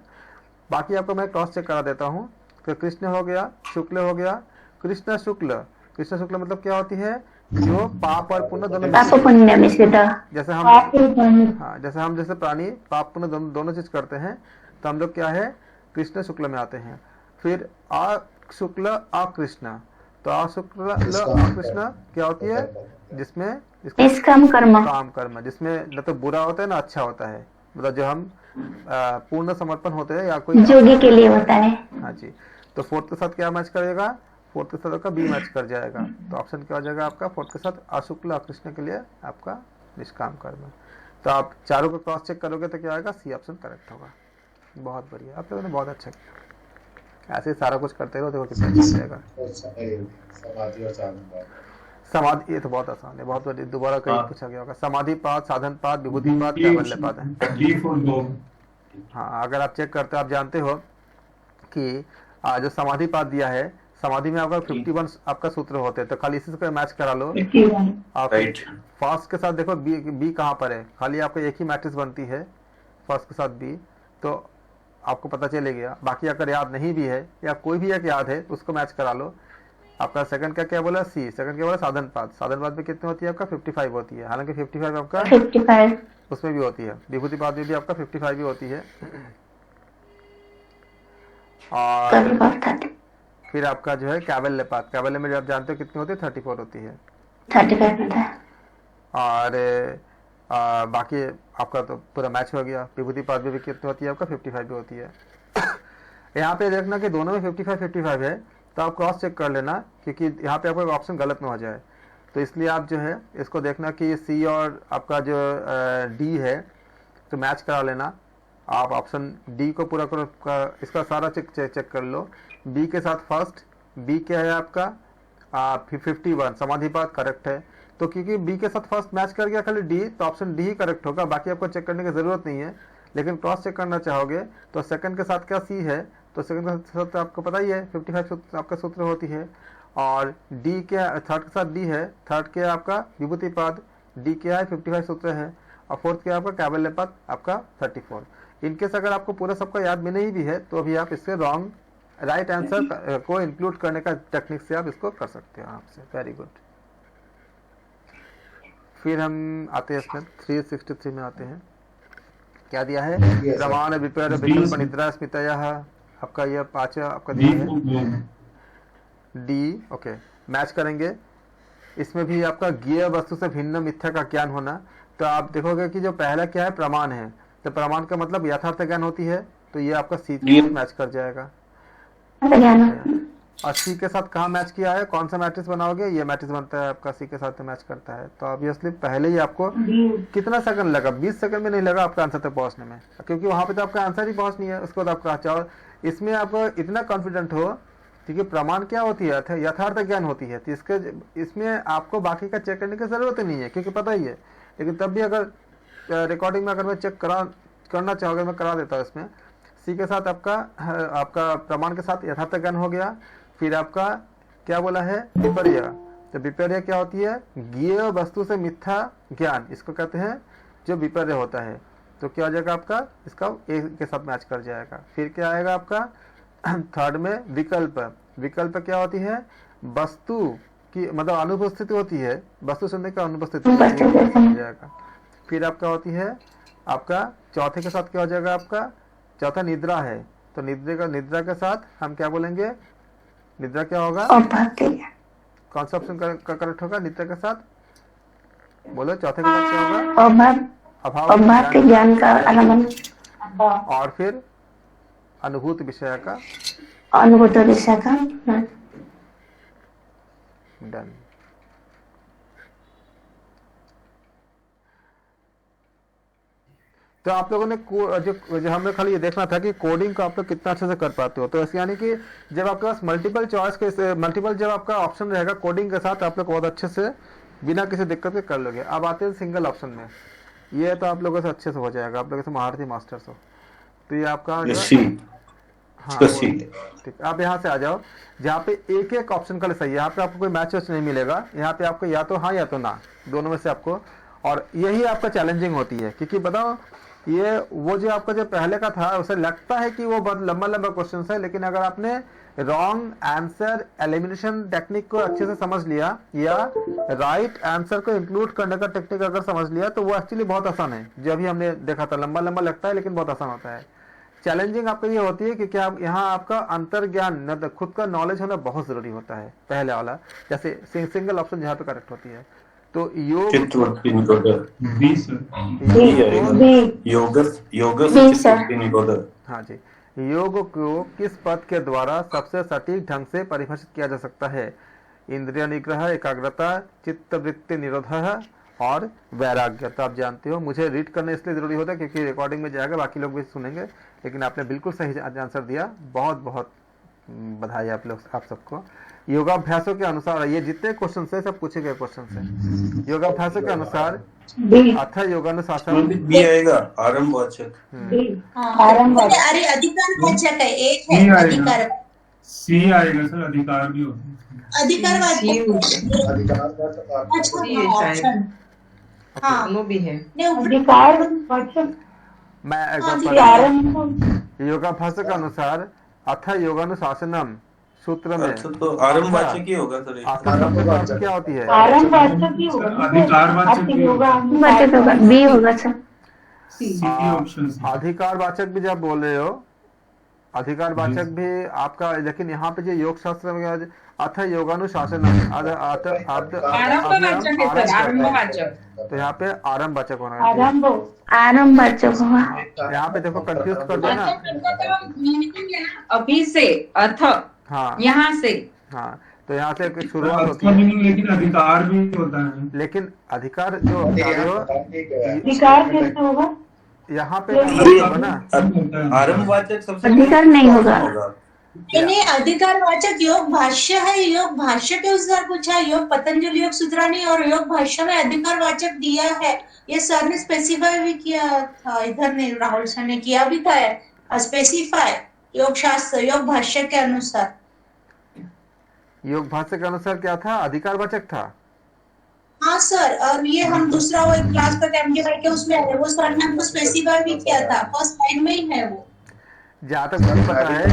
Speaker 1: बाकी आपको मैं क्रॉस चेक करा देता हूँ कि कृष्ण हो गया, शुक्ल हो गया, कृष्ण शुक्ल, कृष्ण शुक्ल मतलब क्या होती है, जो पाप और पुण्य दोनों, जैसे हम जैसे प्राणी पाप पुण्य दोनों चीज करते हैं, तो हम लोग क्या है, कृष्ण शुक्ल में आते हैं। फिर शुक्ल अकृष्ण, तो अशुक्ल अकृष्ण क्या होती है, जिसमें
Speaker 4: निष्काम कर्म,
Speaker 1: काम कर्म, जिसमें न तो बुरा होता है ना अच्छा होता है, मतलब जो हम पूर्ण समर्पण होते हैं या कोई
Speaker 4: जोगी के लिए होता है।
Speaker 1: हाँ जी, तो फोर्थ के साथ क्या मैच करेगा, फोर्थ के साथ आपका बी मैच कर जाएगा। तो ऑप्शन क्या हो जाएगा आपका, फोर्थ के साथ अशुक्ल अकृष्ण के लिए आपका निष्काम कर्म। तो आप चारों को क्रॉस चेक करोगे तो क्या आएगा, सी ऑप्शन करेक्ट होगा। बहुत बढ़िया, आप लोगों ने बहुत अच्छा किया, ऐसे सारा कुछ करते रहो, देखो कितना अच्छा जाएगा। समाधि, ये तो बहुत आसान है, बहुत बढ़िया, दोबारा कहीं पूछा गया होगा। समाधि पाद, साधन पाद, विभूति पाद, कैवल्य पाद है। हाँ, अगर आप चेक करते हो, आप जानते हो कि जो समाधि पाद दिया है, समाधि में आपका 51 आपका सूत्र होते हैं, तो खाली इसी से मैच करा लो। आप फर्स्ट के साथ देखो बी कहाँ पर है, खाली आपको एक ही मैट्रिक्स बनती है फर्स्ट के साथ बी, तो आपको पता चलेगा। बाकी अगर याद नहीं भी है या कोई भी एक याद है तो उसको मैच करा लो। आपका सेकंड का क्या बोला, सी, सेकंड क्या बोला, साधन पाद, साधन पाद में कितनी होती है आपका 55 होती है, हालांकि 55 आपका
Speaker 4: 55
Speaker 1: उसमें भी होती है, विभूति पाद में भी आपका 55 भी होती है। और फिर आपका जो है कैवल्य पाद, कैवल्य में आप जानते हो कितनी होती है, 34 होती है,
Speaker 4: 35 होता है।
Speaker 1: और बाकी आपका तो पूरा मैच हो गया। विभूति पाद में भी कितनी होती है आपका 55 भी होती है। यहाँ पे देखना कि दोनों में 55 है, तो आप क्रॉस चेक कर लेना, क्योंकि यहाँ पे आपका ऑप्शन गलत ना हो जाए, तो इसलिए आप जो है इसको देखना कि सी और आपका जो डी है तो मैच करा लेना। आप ऑप्शन डी को पूरा करो, इसका सारा चेक कर लो। बी के साथ फर्स्ट, बी क्या है आपका 51, समाधिपात करेक्ट है, तो क्योंकि बी के साथ फर्स्ट मैच कर गया खाली डी, तो ऑप्शन डी ही करेक्ट होगा, बाकी आपको चेक करने की जरूरत नहीं है। लेकिन क्रॉस चेक करना चाहोगे तो सेकंड के साथ क्या सी है, तो सेकंड के साथ आपको पता ही है 55 आपका सूत्र होती है, और डी क्या, थर्ड के साथ डी है, थर्ड क्या आपका विभूति पाद, डी क्या है 55 सूत्र है, और फोर्थ क्या आपका कैवल्य पाद आपका 34। इनकेस अगर आपको पूरा सबका याद में नहीं भी है तो अभी आप इससे रॉन्ग राइट आंसर को इंक्लूड करने का टेक्निक से आप इसको कर सकते हो आपसे। Very good. फिर हम आते हैं इसमें 363 में आते हैं, क्या दिया है, प्रमाण विपर विकल्प निद्रा स्मितया, आपका यह पांचवा आपका दिया है डी। ओके, मैच करेंगे। इसमें भी आपका ज्ञेय वस्तु से भिन्न मिथ्या का ज्ञान होना, तो आप देखोगे कि जो पहला क्या है, प्रमाण है, तो प्रमाण का मतलब यथार्थ ज्ञान होती है, तो ये आपका सी मैच कर जाएगा। और सी के साथ कहाँ मैच किया है, कौन सा मैट्रिक्स बनाओगे, ये मैट्रिक्स बनता है आपका, सी के साथ मैच करता है। तो ऑब्वियसली पहले ही आपको कितना सेकंड लगा, 20 सेकंड में नहीं लगा आपका आंसर तक पहुंचने में, क्योंकि वहां पे तो आपका आंसर ही पहुंच नहीं है। उसके बाद आपका चाहो इसमें आपको इतना कॉन्फिडेंट हो, क्योंकि प्रमाण क्या होती है, यथार्थ ज्ञान होती है, तो इसमें आपको बाकी का चेक करने की जरूरत नहीं है, क्योंकि पता ही है। लेकिन तब भी अगर रिकॉर्डिंग में अगर मैं चेक करना चाहोगे, मैं करा देता हूँ। इसमें सी के साथ आपका प्रमाण के साथ यथार्थ ज्ञान हो गया। फिर आपका क्या बोला है, विपर्य। तो विपर्य क्या होती है, ज्ञेय वस्तु से मिथ्या ज्ञान, इसको कहते हैं जो विपर्य होता है। तो क्या हो जाएगा आपका, इसका ए के साथ मैच कर जाएगा। फिर क्या आएगा आपका थर्ड में विकल्प। विकल्प क्या होती है, वस्तु की मतलब अनुपस्थिति होती है, वस्तु शून्य का अनुपस्थिति हो जाएगा। फिर आपका होती है आपका चौथे के साथ क्या हो जाएगा, आपका चौथा निद्रा है। तो निद्रा के साथ हम क्या बोलेंगे, निद्रा क्या होगा, कौन सा ऑप्शन का करेक्ट होगा निद्रा के साथ, बोलो चौथे के साथ क्या होगा, अभाव के ज्ञान का आलम्बन। और फिर अनुभूत विषय का डन। तो आप लोगों ने जो हमें खाली ये देखना था कि कोडिंग को आप लोग कितना अच्छे से कर पाते हो। तो ऐसे यानी कि जब आपके पास मल्टीपल चॉइस के मल्टीपल जब आपका ऑप्शन रहेगा कोडिंग के साथ, आप लोग बहुत अच्छे से बिना किसी दिक्कत के कर लोगे। अब आते हैं सिंगल ऑप्शन में, ये तो आप लोगों से अच्छे से हो जाएगा, आप लोग ऐसे महारथी मास्टर्स हो। तो ये आपका हाँ ठीक। आप यहाँ से आ जाओ, जहाँ पे एक एक ऑप्शन का सही है, यहाँ पे आपको कोई मैच नहीं मिलेगा, यहाँ पे आपको या तो हाँ या तो ना, दोनों में से आपको। और यही आपका चैलेंजिंग होती है, क्योंकि बताओ ये वो जो आपका जो पहले का था उसे लगता है कि वो बहुत लंबा लंबा क्वेश्चन है, लेकिन अगर आपने रॉन्ग आंसर एलिमिनेशन टेक्निक को अच्छे से समझ लिया या राइट आंसर को इंक्लूड करने का टेक्निक अगर समझ लिया, तो वो एक्चुअली बहुत आसान है। जो अभी हमने देखा था लंबा लंबा लगता है लेकिन बहुत आसान होता है। चैलेंजिंग आपको ये होती है कि आप यहाँ आपका अंतर ज्ञान मतलब खुद का नॉलेज होना बहुत जरूरी होता है, पहले वाला। जैसे सिंगल ऑप्शन जहाँ पे करेक्ट होती है। तो योग हाँ जी, योग को किस पद के द्वारा सबसे सटीक ढंग से परिभाषित किया जा सकता है, इंद्रिय निग्रह, एकाग्रता, चित्तवृत्ति निरोध और वैराग्य। तो आप जानते हो, मुझे रीड करना इसलिए जरूरी होता है क्योंकि रिकॉर्डिंग में जाएगा, बाकी लोग भी सुनेंगे, लेकिन आपने बिल्कुल सही आंसर दिया, बहुत बहुत बधाई आप सबको। योगाभ्यासों के अनुसार ये जितने क्वेश्चन है सब पूछे गए क्वेश्चन है। योगाभ्यासों के अनुसार अथ योगानुशासन
Speaker 5: भी आएगा, आरंभवाचक
Speaker 9: अरे अधिकारवाचक है, एक है अधिकार,
Speaker 8: सी आएगा सर, अधिकार भी होता है,
Speaker 6: दोनों भी है।
Speaker 1: मैं योगाभ्यासों के अनुसार अथ योगानुशासनम सूत्र में
Speaker 5: तो आरंभवाचक ही होगा सर।
Speaker 1: क्या होती है,
Speaker 4: आरंभवाचक ही होगा,
Speaker 8: अधिकारवाचक भी होगा,
Speaker 4: बी होगा सर।
Speaker 1: अधिकारवाचक भी जब बोल रहे हो, अधिकारवाचक भी आपका, लेकिन यहाँ पे जो योग शास्त्र में अथ योगानुशासन तो यहाँ पे आरंभवाचक होना है,
Speaker 4: आरंभवाचक होगा।
Speaker 1: यहाँ पे देखो कंफ्यूज कर देना
Speaker 7: अभी से अर्थ,
Speaker 1: हाँ
Speaker 7: यहाँ से,
Speaker 1: हाँ तो यहाँ से शुरुआत होती है,
Speaker 8: लेकिन अधिकार भी होता है,
Speaker 1: लेकिन अधिकार जो
Speaker 4: अधिकार कैसे होगा,
Speaker 1: यहाँ पे ना
Speaker 5: आरंभवाचक सबसे
Speaker 4: अधिकार नहीं होगा।
Speaker 9: इन्हें अधिकारवाचक योग भाष्य है, योग भाष्य के अनुसार पूछा, योग पतंजलि योग सूत्रानी और योग भाष्य में अधिकारवाचक दिया है। ये सर ने स्पेसिफाई भी किया था, इधर ने राहुल सर ने किया भी था स्पेसिफाई, योग शास्त्र योग भाष्य के अनुसार।
Speaker 1: योग भाष्य के अनुसार क्या था, अधिकारवाचक था।
Speaker 9: हाँ सर, और ये हम दूसरा वो क्लास पर के उसमें है, वो सर ने हमको स्पेसिफाई भी किया था, फर्स्ट लाइन में ही है वो।
Speaker 1: जहाँ तक मुझे पता है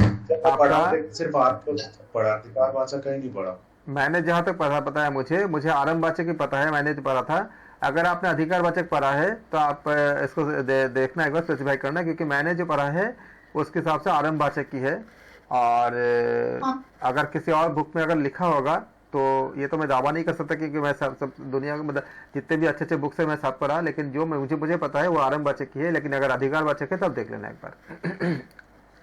Speaker 1: आपका
Speaker 3: सिर्फ आपको पढ़ा, अधिकारवाचक कहीं नहीं पढ़ा।
Speaker 1: मैंने जहाँ तक पता है, मुझे आरंभवाचक ही पता है, मैंने जो पढ़ा था। अगर आपने अधिकारवाचक पढ़ा है तो आप इसको देखना एक बार, स्पेसिफाई करना, क्योंकि मैंने जो पढ़ा है उसके हिसाब से आरंभवाचक की है। और अगर किसी और बुक में अगर लिखा होगा तो ये तो मैं दावा नहीं कर सकता, क्योंकि मैं सब दुनिया के मतलब जितने भी अच्छे अच्छे बुक्स है मैं सब पढ़ा, लेकिन जो मुझे पता है वो आरंभवाचक की है। लेकिन अगर अधिकारवाचक है तब देख लेना एक बार।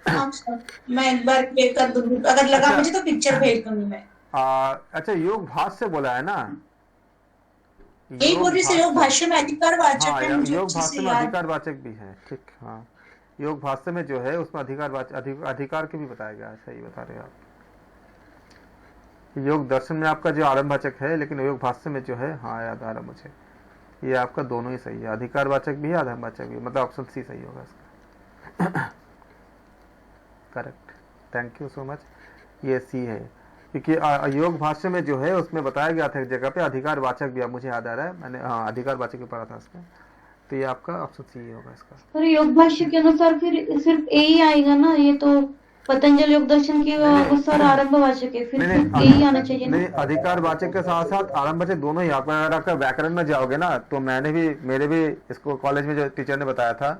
Speaker 9: हाँ सर, मैं एक बार पे कर दूंगी, अगर लगा
Speaker 1: अच्छा।
Speaker 9: मुझे तो पिक्चर भेज दूंगी मैं।
Speaker 1: अच्छा, योग भाष्य बोला है ना?
Speaker 9: यही बोल रही से योग भाष्य में अधिकार वाचक
Speaker 1: हाँ,
Speaker 9: है, मुझे
Speaker 1: योग
Speaker 9: अच्छे
Speaker 1: भाष्य
Speaker 9: से
Speaker 1: में
Speaker 9: याद।
Speaker 1: अधिकार वाचक भी है, ठीक। हाँ, योग भाष्य में जो है उसमें अधिकार के भी बताया गया है, सही बता रहे हो आप। योग दर्शन में आपका जो आरंभवाचक है, लेकिन योग भाष्य में जो है, हाँ याद आ रहा मुझे, ये आपका दोनों ही सही है, अधिकारवाचक भी है आरंभवाचक भी, मतलब ऑप्शन सी सही होगा इसका। Correct, thank you so much, ये सी है, क्योंकि योग भाष्य में जो है उसमें बताया गया था एक जगह पे अधिकारवाचक भी, अब मुझे याद आ रहा है, मैंने हाँ अधिकारवाचक भी पढ़ा था इसमें, तो ये आपका ऑप्शन सी होगा इसका।
Speaker 2: सर योग भाष्य के अनुसार फिर सिर्फ ए ही आएगा ना, ये तो पतंजलि योग दर्शन के अनुसार आरंभवाचक है, फिर सिर्फ ए ही आना चाहिए ना।
Speaker 1: नहीं, अधिकारवाचक के साथ साथ आरंभवाचक दोनों ही। आप अगर आपका व्याकरण में जाओगे ना, तो मेरे भी इसको कॉलेज में जो टीचर ने बताया था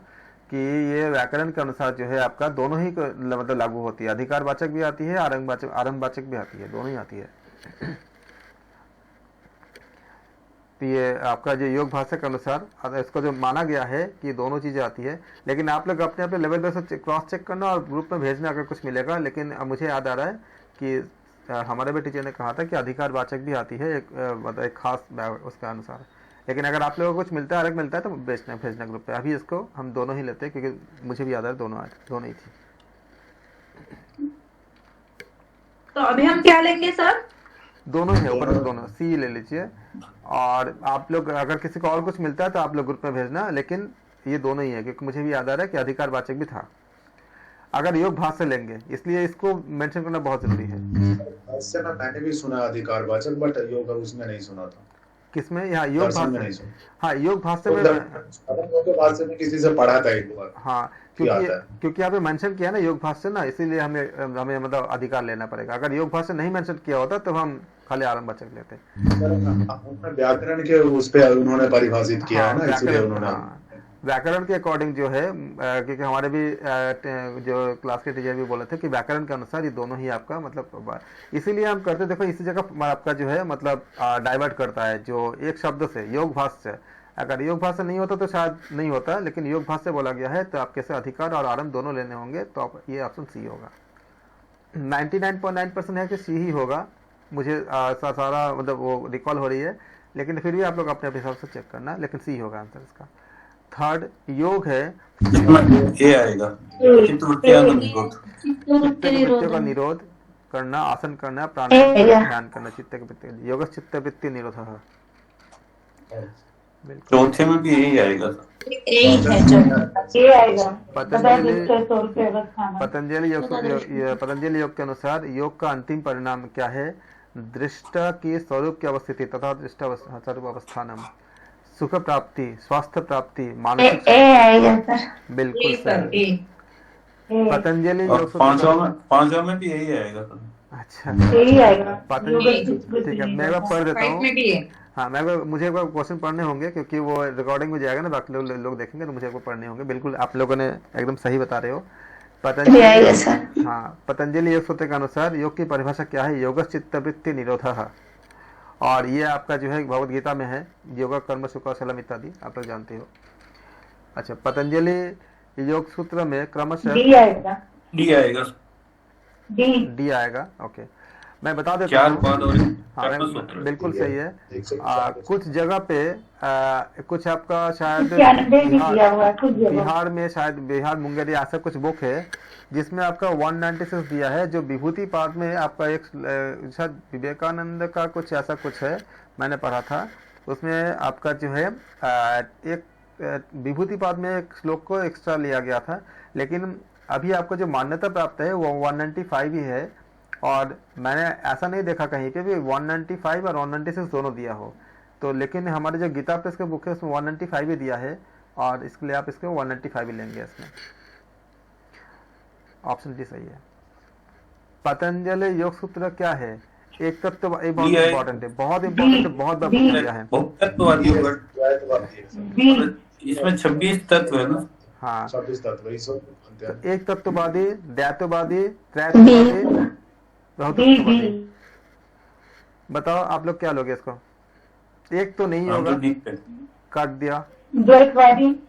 Speaker 1: कि ये व्याकरण के अनुसार जो है आपका दोनों ही मतलब लागू होती है, अधिकारवाचक भी आती है, आरंभवाचक भी आती है, दोनों ही आती है। तो ये आपका जो योग भाषा के अनुसार इसको जो माना गया है कि दोनों चीजें आती है, लेकिन आप लोग अपने अपने लेवल पे से क्रॉस चेक करना और ग्रुप में भेजना अगर कुछ मिलेगा। लेकिन मुझे याद आ रहा है कि हमारे भी टीचर ने कहा था कि अधिकारवाचक भी आती है मतलब एक खास उसके अनुसार, लेकिन अगर आप लोगों को कुछ मिलता है, अलग मिलता है, तो भेजना ग्रुप पे। अभी इसको हम दोनों ही लेते हैं, क्योंकि मुझे भी याद आ रहा है दोनों ही थी।
Speaker 7: तो अभी हम क्या लेंगे सर?
Speaker 1: दोनों ही ऊपर दोनों, सी ले लीजिए। और आप लोग अगर किसी को और कुछ मिलता है तो आप लोग ग्रुप में भेजना, लेकिन ये दोनों ही है, क्योंकि मुझे भी याद आ रहा है कि अधिकारवाचक भी था। अगर योग भाष्य लेंगे, इसलिए इसको मेंशन करना बहुत जरूरी है।
Speaker 3: भाष्य में मैंने भी सुना अधिकारवाचक, बट योग उसमें नहीं सुना था।
Speaker 1: किसमें? यहाँ योग
Speaker 3: दर्शन में
Speaker 1: भाष्य।
Speaker 3: नहीं सुना।
Speaker 1: हाँ, योग भाष्य में
Speaker 3: भाष्य में किसी से पढ़ा था एक बार।
Speaker 1: हाँ, क्योंकि यहाँ पे मेंशन किया ना योग भाष्य ना, इसीलिए हमें मतलब अधिकार लेना पड़ेगा। अगर योग भाष्य नहीं मेंशन किया होता तो हम खाली आरंभवाचक लेते।
Speaker 3: व्याकरण के उस पे उन्होंने परिभाषित किया है ना, इसलिए उन्होंने
Speaker 1: व्याकरण के अकॉर्डिंग जो है, क्योंकि हमारे भी जो क्लास के टीचर भी बोले थे कि व्याकरण के अनुसार ये दोनों ही आपका मतलब, इसीलिए हम करते। देखो इसी जगह आपका जो है मतलब डाइवर्ट करता है, जो एक शब्द से योग भाष्य। अगर योग भाष्य नहीं होता तो शायद नहीं होता, लेकिन योग भाष्य बोला गया है तो आपके से अधिकार और आरंभ दोनों लेने होंगे, तो आप ये ऑप्शन सी होगा। 99.9% है कि सी ही होगा, मुझे सारा मतलब वो रिकॉल हो रही है, लेकिन फिर भी आप लोग अपने हिसाब से चेक करना, लेकिन सी होगा आंसर इसका। थर्ड योग है,
Speaker 5: ये आएगा
Speaker 1: चित्तवृत्तियों का निरोध करना, आसन करना, प्राणायाम, ध्यान करना, चित्तवृत्ति योग चित्तवृत्ति निरोध।
Speaker 5: चौथे में भी यही आएगा।
Speaker 4: यही है जो ये आएगा।
Speaker 1: पतंजलि योग के अनुसार योग का अंतिम परिणाम क्या है? दृष्टा की स्वरूप की अवस्थिति तथा दृष्टा स्वरूप अवस्थानम, सुख प्राप्ति, स्वास्थ्य प्राप्ति, मानसिक
Speaker 4: आएगा सर।
Speaker 1: बिल्कुल सही। पतंजलि
Speaker 5: और
Speaker 1: योग
Speaker 5: पांचवा में भी यही आएगा।
Speaker 1: अच्छा,
Speaker 4: यही आएगा।
Speaker 1: पतंजलि, ठीक है, मैं एक बार पढ़ देता हूँ।
Speaker 7: में भी है।
Speaker 1: हाँ, मुझे एक बार क्वेश्चन पढ़ने होंगे, क्योंकि वो रिकॉर्डिंग में जाएगा ना, बाकी लोग देखेंगे, तो मुझे एक बार पढ़ने होंगे। बिल्कुल आप लोगों ने एकदम सही बता रहे हो। पतंजलि, हाँ, पतंजलि योग सूत्र के अनुसार योग की परिभाषा क्या है? योग चित्तवृत्ति निरोधः। और ये आपका जो है भगवद गीता में है, योग कर्म सुखौशलम इत्यादि आप लोग जानते हो। अच्छा, पतंजलि योग सूत्र में क्रमशः
Speaker 4: डी आएगा।
Speaker 1: डी आएगा। ओके, मैं बता देता हूँ। हाँ, बिल्कुल सही है। कुछ जगह पे कुछ आपका शायद बिहार में, शायद बिहार मुंगेर ऐसा कुछ बुक है जिसमें आपका 196 दिया है, जो विभूति पाद में आपका एक शायद विवेकानंद का कुछ ऐसा कुछ है, मैंने पढ़ा था। उसमें आपका जो है एक विभूति पाद में एक श्लोक को एक्स्ट्रा लिया गया था, लेकिन अभी आपको जो मान्यता प्राप्त है वो 195 ही है। और मैंने ऐसा नहीं देखा कहीं पे भी 195 और 196 दोनों दिया हो, तो लेकिन हमारे जो गीता प्रेस के बुक है उसमें 195 ही दिया है, और इसके लिए आप इसको 195 ही लेंगे इसमें। ऑप्शन डी सही है। पतंजलि योग सूत्र क्या है? एक तत्व, बहुत इंपॉर्टेंट है, बहुत इंपॉर्टेंट है, बहुत बार पूछा गया है।
Speaker 5: इसमें 26 तत्व है ना?
Speaker 1: हाँ,
Speaker 3: 26 तत्व।
Speaker 1: एक तत्ववादी, द्वैतवादी, त्रैतवादी, बहुतत्ववादी। बताओ आप लोग क्या लोगे इसको? एक तो नहीं होगा, काट दिया।
Speaker 4: द्वैतवादी।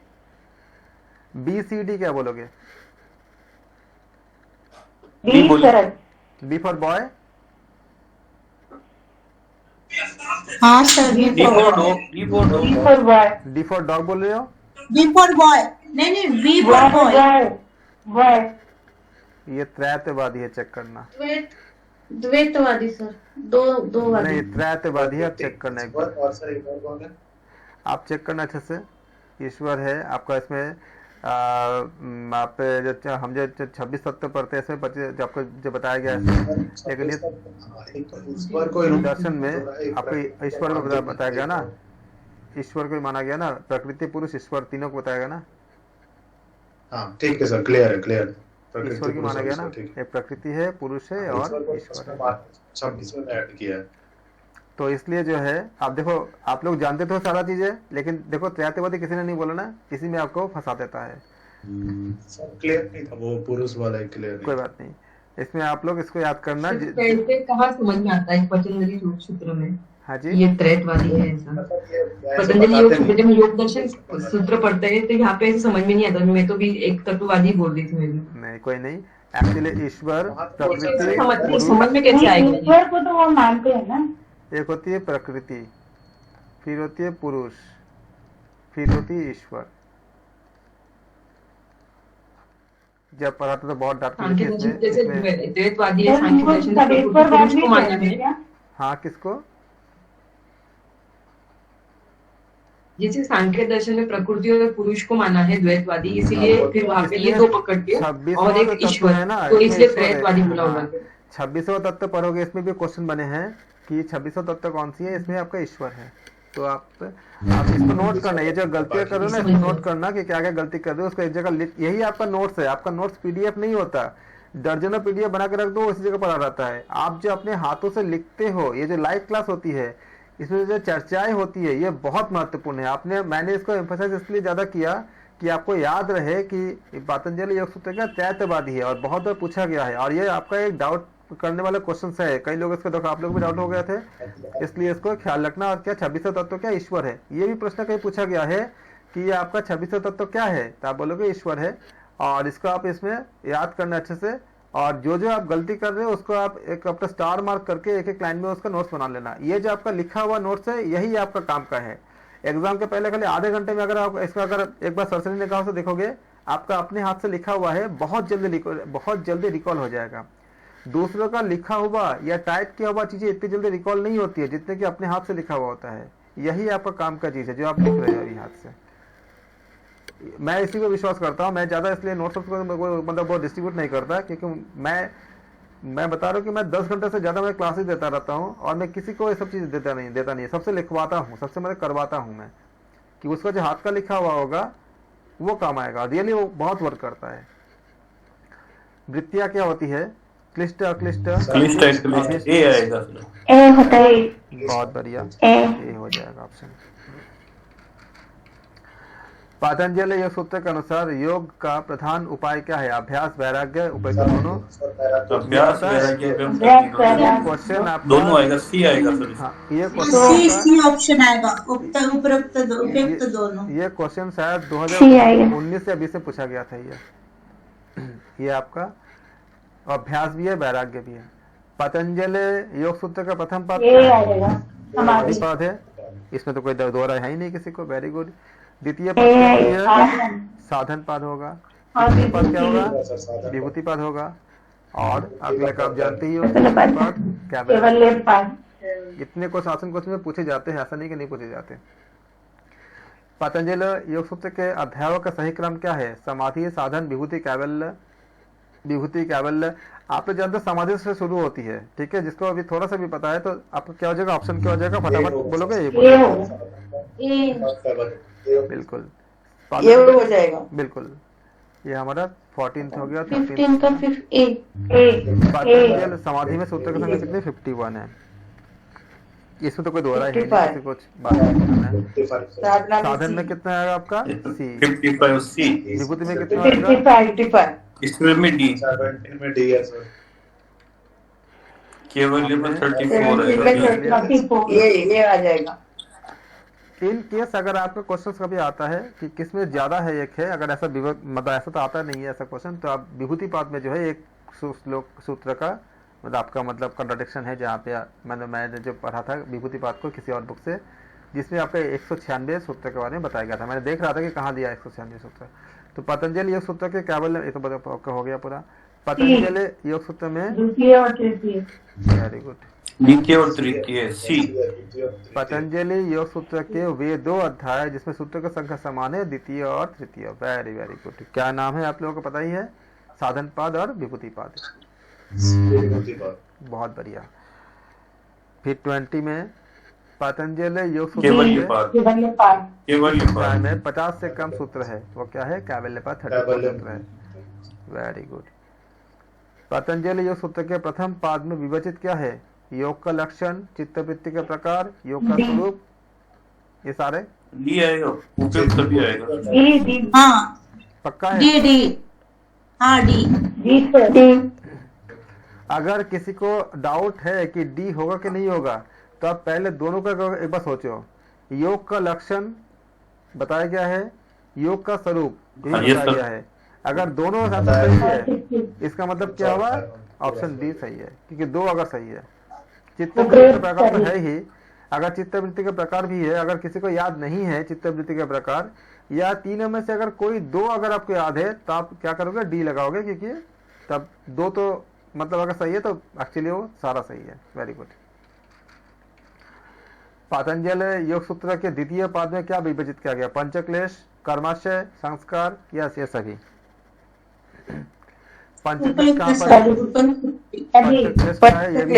Speaker 1: बी सी डी क्या बोलोगे?
Speaker 4: B sir
Speaker 1: B for boy,
Speaker 9: हाँ sir
Speaker 4: B for boy,
Speaker 1: D for dog बोल रहे हो?
Speaker 9: बी फॉर बॉय, नहीं बी फॉर बॉय।
Speaker 4: बॉय
Speaker 1: ये त्रैतवादी है, चेक करना।
Speaker 2: द्वैतवादी सर, दो वादी।
Speaker 1: नहीं, त्रैतवादी है, आप चेक करना एक बार।
Speaker 3: और सर एक और कौन है?
Speaker 1: आप चेक करना अच्छे से। ईश्वर है आपका इसमें। आप जो हम जो 26 तत्व पढ़ते हैं इसमें 25 जो आपको जो बताया गया है, लेकिन
Speaker 3: ईश्वर को इन्होंने
Speaker 1: दर्शन में आपको ईश्वर को बताया गया ना, ईश्वर को माना गया ना, प्रकृति पुरुष ईश्वर तीनों को बताया गया ना।
Speaker 3: हाँ ठीक है सर, क्लियर है, क्लियर।
Speaker 1: ईश्वर की माना गया ना, एक प्रकृति है, पुरुष है और ईश्वर है।
Speaker 3: 26 में ऐड किया है।
Speaker 1: तो इसलिए जो है आप देखो, आप लोग जानते तो सारा चीजें, लेकिन देखो त्रैतवादी किसी ने नहीं बोला ना, इसी में आपको फंसा देता है।
Speaker 3: सब क्लियर नहीं था, वो पुरुष वाला ही क्लियर
Speaker 1: कोई बात नहीं, इसमें आप लोग इसको याद करना।
Speaker 6: कैसे कहाँ समझ में आता है पतंजलि योग सूत्र में?
Speaker 1: हाँ जी,
Speaker 6: ये त्रैतवादी है ऐसा। पतंजलि योग सूत्र में योग दर्शन सूत्र पढ़ते हैं तो यहाँ पे ऐसे समझ में नहीं आता। मैं तो भी एक तत्ववादी बोल रही थी।
Speaker 1: नहीं कोई नहीं, एक्चुअली ईश्वर प्रकृति
Speaker 6: समझ में कैसे आएगा?
Speaker 4: ईश्वर को तो वो मानते हैं ना।
Speaker 1: एक होती है प्रकृति, फिर होती है पुरुष, फिर होती है ईश्वर। जब पढ़ा था तो बहुत डांट
Speaker 6: सांख्य दर्शन जैसे द्वैतवादी है, सांख्य दर्शन पुरुष को मानना है।
Speaker 1: हाँ, किसको?
Speaker 6: जैसे सांख्य दर्शन में प्रकृति और पुरुष को माना है द्वैतवादी, इसीलिए फिर वहाँ पे ये दो पकड़ के और एक ईश्वर है ना, तो इसलिए द्वैतवादी बोला होगा।
Speaker 1: 26वां तत्व पढ़ोगे, इसमें भी क्वेश्चन बने हैं कि 26वां तत्व कौन सी है, इसमें आपका ईश्वर है। तो आप इसको नोट करना, ये जो गलतियां कर रहे हो ना, इसको नोट करना कि क्या क्या गलती कर रहे हो, उसको एक जगह लिख। यही आपका नोट्स है। आपका नोट्स पीडीएफ नहीं होता, दर्जनों पीडीएफ बना के रख दो, उसी जगह पढ़ा रहता है। आप जो अपने हाथों से लिखते हो, ये जो लाइव क्लास होती है, इसमें जो चर्चाएं होती है, ये बहुत महत्वपूर्ण है। मैंने इसको एम्फसाइज इसलिए ज्यादा किया कि आपको याद रहे कि पतंजलि योग सूत्र का त्रैतवादी है और बहुत बार पूछा गया है, और ये आपका एक डाउट करने वाला क्वेश्चन है। कई लोग इसको देखो, आप लोग भी डाउट हो गए थे, इसलिए इसको ख्याल रखना। और क्या 26वां तत्व क्या ईश्वर है? ये भी प्रश्न कहीं पूछा गया है कि ये आपका 26वां तत्व क्या है, तो आप बोलोगे ईश्वर है। और इसको आप इसमें याद करना अच्छे से, और जो जो आप गलती कर रहे हो उसको आप एक अपना स्टार मार्क करके एक एक लाइन में उसका नोट्स बना लेना। ये जो आपका लिखा हुआ नोट्स है, यही आपका काम का है। एग्जाम के पहले खाली आधे घंटे में अगर आप इसका अगर एक बार सरसरी निगाह से देखोगे, आपका अपने हाथ से लिखा हुआ है, बहुत जल्दी रिकॉल हो जाएगा। दूसरों का लिखा हुआ या टाइप किया हुआ चीजें इतनी जल्दी रिकॉल नहीं होती है जितने कि अपने हाथ से लिखा हुआ होता है। यही आपका काम का चीज है जो आप लिख रहे हो अभी हाथ से। मैं इसी को विश्वास करता हूँ। मैं ज्यादा इसलिए नोट्स को मतलब बहुत डिस्ट्रीब्यूट नहीं करता, क्योंकि मैं बता रहा हूँ कि मैं 10 घंटे से ज्यादा मैं क्लासेस देता रहता हूँ, और मैं किसी को ये सब चीज देता नहीं। सबसे लिखवाता हूँ, सबसे मतलब करवाता हूँ मैं, कि उसका जो हाथ का लिखा हुआ होगा वो काम आएगा। रियली वो बहुत वर्क करता है। वृत्तियां क्या होती है? क्लिष्ट अक्लिष्ट
Speaker 5: ए आएगा।
Speaker 4: ए होता है।
Speaker 1: बहुत बढ़िया,
Speaker 4: ए
Speaker 1: हो जाएगा ऑप्शन। पतंजलि योग सूत्र के अनुसार योग का प्रधान उपाय क्या है? अभ्यास, वैराग्य, उपेक्षा दोनों।
Speaker 5: अभ्यास, वैराग्य,
Speaker 1: क्वेश्चन आप
Speaker 5: दोनों आएगा, सी आएगा सर।
Speaker 1: हाँ, ये क्वेश्चन
Speaker 9: सी ऑप्शन आएगा, उपरोक्त दोनों।
Speaker 1: ये क्वेश्चन शायद 2019 या 20 से पूछा गया था। ये आपका अभ्यास भी है, वैराग्य भी है। पतंजलि योग सूत्र का प्रथम पद पद है, इसमें तो कोई दोहरा है ही नहीं किसी को। Very good. द्वितीय पद है साधन पद होगा। तृतीय पद क्या होगा? विभूति पद होगा। और अगले का आप जानते ही हो, कैवल्य पद। इतने को शासन कोश में पूछे जाते हैं, ऐसा नहीं कि नहीं पूछे जाते। पतंजलि योग सूत्र के अध्यायों का सही क्रम क्या है? समाधि, साधन, विभूति, कैवल्य। विभूति, कैवल्य आप लोग जानते समाधि से शुरू होती है, ठीक है। जिसको अभी थोड़ा सा भी पता है तो आपको क्या हो जाएगा? ऑप्शन क्या हो जाएगा? फटाफट बोलोगे। बिल्कुल, ये हो जाएगा। बिल्कुल, ये हमारा 14th हो गया।
Speaker 2: 15 का 58।
Speaker 1: पतंजलि समाधि में सूत्र की संख्या कितनी? 51 है। इसमें तो कोई दोहरा है नहीं, कुछ बात नहीं। साधन में कितना आएगा आपका? सी।
Speaker 5: 55 सी।
Speaker 1: विभूति में कितना आएगा?
Speaker 4: 55।
Speaker 5: इसमें में डी।
Speaker 3: 17 में डी है सर।
Speaker 5: केवल में 34 है।
Speaker 4: ये आ जाएगा।
Speaker 1: इन केस अगर आपका क्वेश्चन कभी आता है कि किसमें ज्यादा है, एक है, अगर ऐसा मतलब ऐसा तो आता नहीं है ऐसा क्वेश्चन, तो आप विभूति पाद में जो है एक श्लोक सूत्र का मतलब आपका मतलब कंट्राडिक्शन है, जहाँ पे मैंने जो पढ़ा था विभूतिपाद को किसी और बुक से, जिसमें आपका 196 सूत्र के बारे में बताया गया था। मैंने देख रहा था कि कहाँ दिया 196 सूत्र। तो पतंजलि योग सूत्र के क्या बोले, ये तो हो गया पूरा। पतंजलि योग सूत्र में
Speaker 4: द्वितीय और तृतीय,
Speaker 1: वेरी गुड,
Speaker 5: द्वितीय और तृतीय सी।
Speaker 1: पतंजलि योग सूत्र के वे 2 अध्याय जिसमें सूत्र का संख्या समान है, द्वितीय और तृतीय। Very very good. क्या नाम है आप लोगों को पता ही है, साधन पाद और विभूतिपाद। बहुत बढ़िया। फिर 20 में पतंजलि योग सूत्र में 50 से कम सूत्र है, वो क्या है, कैवल्यपाद 34 सूत्र है। Very good. पतंजलि योग सूत्र के प्रथम पाद में विभाजित क्या है, योग का लक्षण, चित्तवृत्ति के प्रकार, योग का स्वरूप, ये सारे
Speaker 5: डी आएगा, उपयुक्त सभी आएगा।
Speaker 9: हाँ
Speaker 1: पक्का है।
Speaker 9: डी हाँ डी।
Speaker 1: अगर किसी को डाउट है कि डी होगा कि नहीं होगा, तो आप पहले दोनों का एक बार सोचो। योग का लक्षण बताया गया है, योग का स्वरूप बताया गया है। अगर दोनों सही है, इसका मतलब क्या हुआ, ऑप्शन डी सही है, क्योंकि 2 अगर सही है। चित्तवृत्ति का प्रकार तो है ही, अगर चित्तवृत्ति का प्रकार भी है, अगर किसी को याद नहीं है चित्तवृत्ति का प्रकार, या तीनों में से अगर कोई 2 अगर आपको याद है, तो आप क्या करोगे, डी लगाओगे, क्योंकि तब 2 तो मतलब अगर सही है तो एक्चुअली वो सारा सही है। Very good. पतंजलि योग सूत्र के द्वितीय पाद में क्या विभाजित किया गया, पंचक्लेश, कर्माशय, संस्कार, या ये सभी। पंचक्लेश कहाँ पर, पंचक्लेश क्या है, ये भी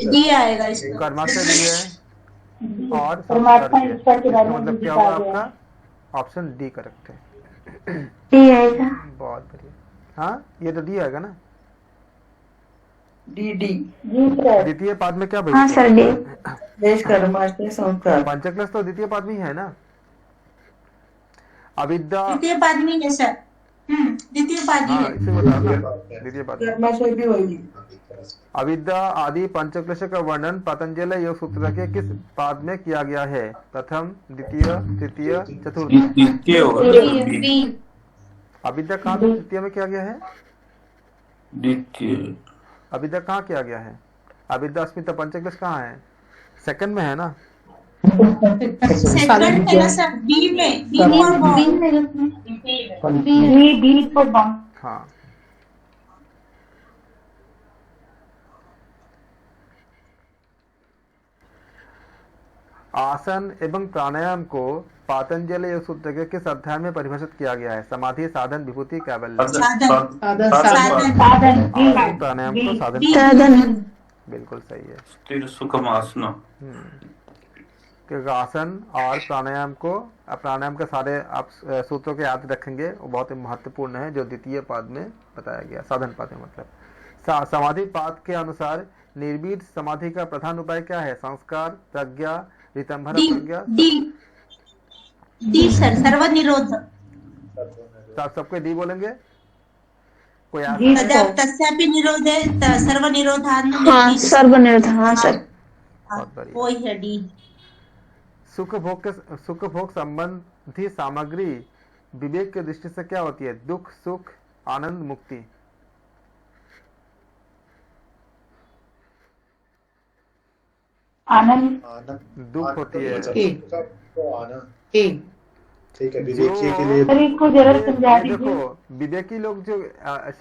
Speaker 9: डी आएगा इसका।
Speaker 1: कर्माशय भी है और संस्कार भी है। इसका मतलब क्या हुआ आपका, ऑप्शन डी करेक्ट है।
Speaker 4: डी आएगा।
Speaker 1: बहुत बढ़िया। हाँ ये तो डी आएगा ना,
Speaker 6: डी।
Speaker 1: द्वितीय पाद में क्या
Speaker 4: हाँ सर डी।
Speaker 1: पंचक्लेश तो द्वितीय पाद में ही है ना। अविद्या
Speaker 9: द्वितीय पाद में है सर। द्वितीय पाद
Speaker 1: हाँ,
Speaker 9: है।
Speaker 1: इसे बता ना, द्वितीय पाद। अविद्या आदि पंचक्लेश का वर्णन पतंजलि योग सूत्र के किस पाद में किया गया है, प्रथम, द्वितीय, तृतीय, चतुर्थ।
Speaker 5: द्वितीय होगा।
Speaker 1: अविद्या कहाँ पे तृतीय में किया गया है,
Speaker 5: द्वितीय।
Speaker 1: अविद्या कहाँ किया गया है, अविद्या अस्मिता पंचक्लेश कहाँ है, सेकंड में है ना।
Speaker 9: सेकंड है ना सर, बी में, बी फॉर बॉन्ड।
Speaker 1: हाँ आसन एवं प्राणायाम को पतंजलि योग सूत्र के किस अध्याय में परिभाषित किया गया है, समाधि, साधन, विभूति, कैवल्य। प्राणायाम को साधन, बिल्कुल सही है।
Speaker 5: स्थिर सुखम आसन।
Speaker 1: क्योंकि आसन और प्राणायाम को, प्राणायाम के सारे आप सूत्रों के याद रखेंगे, वो बहुत ही महत्वपूर्ण है, जो द्वितीय पाद में बताया गया, साधन पाद में मतलब। समाधि पाद के अनुसार निर्विड समाधि का प्रधान उपाय क्या है, संस्कार, प्रज्ञा, ऋतंभर प्रज्ञा।
Speaker 9: D sir, सर्वनिरोध।
Speaker 1: सबके डी बोलेंगे, कोई
Speaker 9: तस्यापि निरोधे सर्वनिरोधान।
Speaker 4: हाँ सर्वनिरोध, हाँ सर
Speaker 9: वही है डी।
Speaker 1: सुख भोग संबंधी सामग्री विवेक की दृष्टि से क्या होती है, दुख, सुख, आनंद, मुक्ति।
Speaker 4: आनंद,
Speaker 1: दुख होती है।
Speaker 3: ठीक है, विवेकी के लिए
Speaker 4: इसको जरा समझा दीजिए।
Speaker 1: देखो विवेकी लोग जो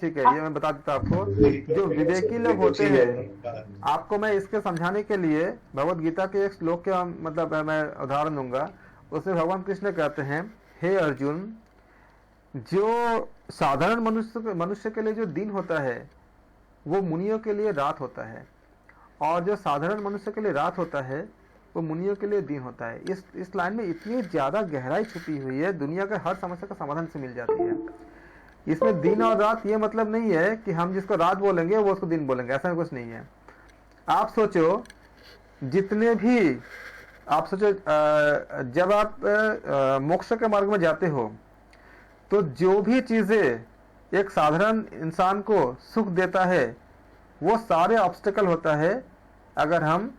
Speaker 1: ठीक है, ये मैं बता देता आपको, जो विवेकी लोग होते हैं, आपको मैं इसके समझाने के लिए भगवत गीता के एक श्लोक के मतलब मैं उदाहरण दूंगा। उसमें भगवान कृष्ण कहते हैं, हे अर्जुन, जो साधारण मनुष्य के लिए जो दिन होता है, वो मुनियों के लिए रात होता है, और जो साधारण मनुष्य के लिए रात होता है, वो मुनियों के लिए दिन होता है। इस लाइन में इतनी ज्यादा गहराई छुपी हुई है, दुनिया के हर समस्या का समाधान से मिल जाती है। इसमें दिन और रात ये मतलब नहीं है कि हम जिसको रात बोलेंगे वो उसको दिन बोलेंगे, ऐसा कुछ नहीं है। आप सोचो, जितने भी आप सोचो, जब आप मोक्ष के मार्ग में जाते हो, तो जो भी चीजें एक साधारण इंसान को सुख देता है, वो सारे ऑब्स्टेकल होता है अगर हम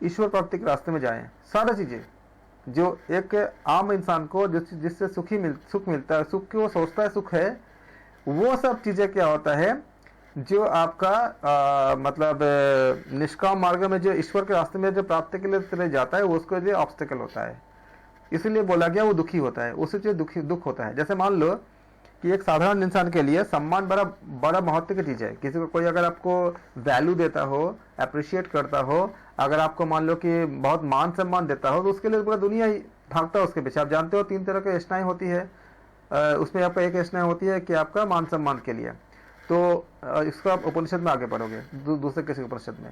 Speaker 1: ईश्वर प्राप्ति के रास्ते में जाएं। सारी चीजें जो एक आम इंसान को जिससे सुख मिलता है, सुख की वो सोचता है सुख है, वो सब चीजें क्या होता है, जो आपका मतलब निष्काम मार्ग में जो ईश्वर के रास्ते में जो प्राप्ति के लिए जाता है उसको जो ऑब्स्टेकल होता है, इसीलिए बोला गया वो दुखी होता है, उससे जो दुख होता है। जैसे मान लो कि एक साधारण इंसान के लिए सम्मान बड़ा बड़ा महत्व की चीज है। किसी को कोई अगर आपको वैल्यू देता हो, अप्रिशिएट करता हो, अगर आपको मान लो कि बहुत मान सम्मान देता हो, तो उसके लिए पूरा दुनिया ही भागता है उसके पीछे। आप जानते हो 3 तरह की योजनाएं होती है, उसमें आपका एक योजना होती है कि आपका मान सम्मान के लिए, तो इसको आप उपनिषद में आगे पढ़ोगे, दूसरे किसी उपनिषद में।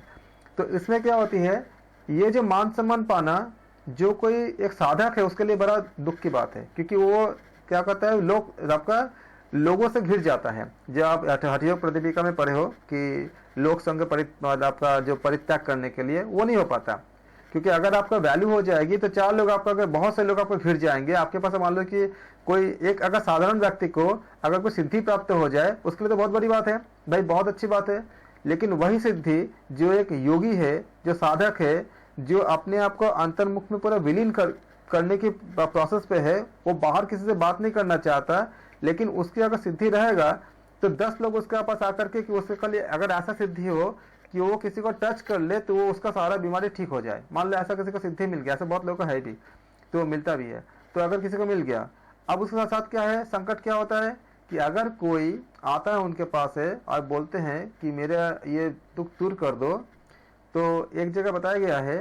Speaker 1: तो इसमें क्या होती है, ये जो मान सम्मान पाना जो कोई एक साधक है उसके लिए बड़ा दुख की बात है, क्योंकि वो क्या कहता है, लोग आपका लोगों से घिर जाता है। जो आप हठयोग प्रतिपिका में पढ़े हो कि लोक संग आपका जो परित्याग करने के लिए वो नहीं हो पाता, क्योंकि अगर आपका वैल्यू हो जाएगी तो 4 लोग आपका, अगर बहुत से लोग आपको घिर जाएंगे आपके पास। मान लो कि कोई एक अगर साधारण व्यक्ति को अगर कोई सिद्धि प्राप्त हो जाए उसके लिए तो बहुत बड़ी बात है भाई, बहुत अच्छी बात है। लेकिन वही सिद्धि जो एक योगी है, जो साधक है, जो अपने आप को अंतर्मुख में पूरा विलीन करने की प्रोसेस पे है, वो बाहर किसी से बात नहीं करना चाहता, लेकिन उसकी अगर सिद्धि रहेगा तो 10 लोग उसके पास आकर के कि उसके कल अगर ऐसा सिद्धि हो कि वो किसी को टच कर ले तो वो उसका सारा बीमारी ठीक हो जाए। मान लो ऐसा किसी को सिद्धि मिल गया, ऐसा बहुत लोगों को है भी, तो मिलता भी है। तो अगर किसी को मिल गया, अब उसके साथ क्या है, संकट क्या होता है कि अगर कोई आता है उनके पास है और बोलते हैं कि मेरा ये दुख दूर कर दो, तो एक जगह बताया गया है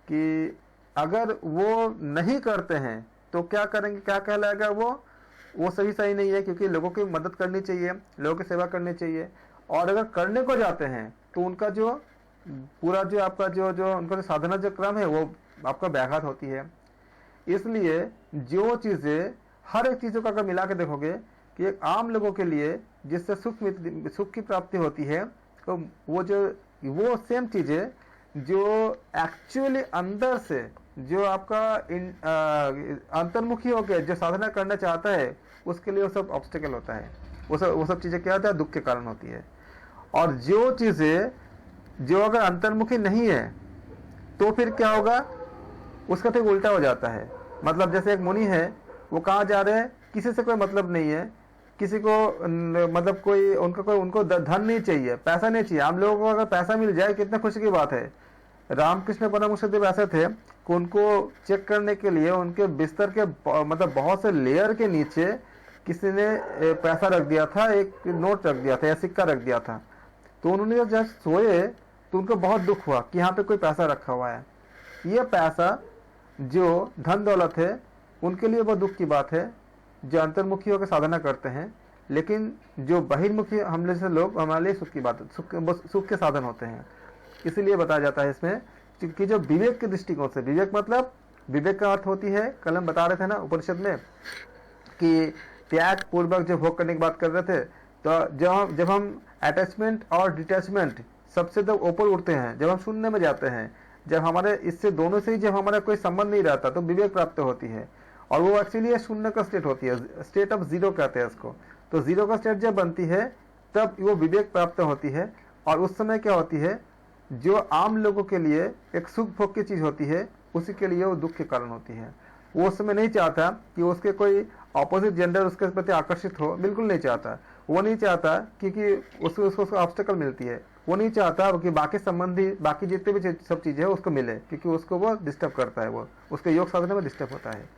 Speaker 1: कि अगर वो नहीं करते हैं तो क्या करेंगे, क्या कहलाएगा, वो सही नहीं है, क्योंकि लोगों की मदद करनी चाहिए, लोगों की सेवा करनी चाहिए। और अगर करने को जाते हैं तो उनका जो पूरा जो आपका जो उनका जो साधना जो क्रम है वो आपका व्याघात होती है। इसलिए जो चीजें हर एक चीजों का अगर मिला के देखोगे कि एक आम लोगों के लिए जिससे सुख की प्राप्ति होती है, तो वो सेम चीजें जो एक्चुअली अंदर से जो आपका अंतर्मुखी होकर जो साधना करना चाहता है उसके लिए वो सब ऑब्स्टेकल होता है। वो सब चीजें क्या होता है, दुख के कारण होती है। और जो चीजें जो अगर अंतर्मुखी नहीं है तो फिर क्या होगा, उसका ठीक उल्टा हो जाता है। मतलब जैसे एक मुनि है, वो कहाँ जा रहे हैं, किसी से कोई मतलब नहीं है, किसी को मतलब उनको धन नहीं चाहिए, पैसा नहीं चाहिए। हम लोगों को अगर पैसा मिल जाए कितने खुशी की बात है। रामकृष्ण परमहंसदेव ऐसे थे कि उनको चेक करने के लिए उनके बिस्तर के मतलब बहुत से लेयर के नीचे किसी ने पैसा रख दिया था, एक नोट रख दिया था या सिक्का रख दिया था। तो उन्होंने जब सोए तो उनको बहुत दुख हुआ कि यहाँ पे कोई पैसा रखा हुआ है। ये पैसा जो धन दौलत है उनके लिए बहुत दुख की बात है, जो अंतर्मुखी होकर साधना करते हैं। लेकिन जो बहिर्मुखी हम जैसे लोग, हमारे लिए सुख की बात, सुख के साधन होते हैं। इसीलिए बताया जाता है इसमें कि जो विवेक के दृष्टिकोण से, विवेक मतलब विवेक का अर्थ होती है, कल हम बता रहे थे ना उपनिषद में कि त्याग पूर्वक जो भोग करने की बात कर रहे थे, तो जब हम अटैचमेंट और डिटैचमेंट सबसे जब ऊपर उठते हैं, जब हम शून्य में जाते हैं, जब हमारे इससे दोनों से ही जब हमारा कोई संबंध नहीं रहता तो विवेक प्राप्त होती है। और वो एक्चुअली शून्य का स्टेट होती है, स्टेट ऑफ जीरो कहते हैं इसको। तो जीरो का स्टेट जब बनती है तब वो विवेक प्राप्त होती है। और उस समय क्या होती है, जो आम लोगों के लिए एक सुख भोग की चीज होती है उसी के लिए वो दुख के कारण होती है। वो उस समय नहीं चाहता कि उसके कोई ऑपोजिट जेंडर उसके प्रति आकर्षित हो, बिल्कुल नहीं चाहता। वो नहीं चाहता क्योंकि उसको ऑब्स्टेकल मिलती है। वो नहीं चाहता कि बाकी संबंधी बाकी जितने भी सब चीजें है उसको मिले, क्योंकि उसको वो डिस्टर्ब करता है, वो उसके योग साधना में डिस्टर्ब होता है।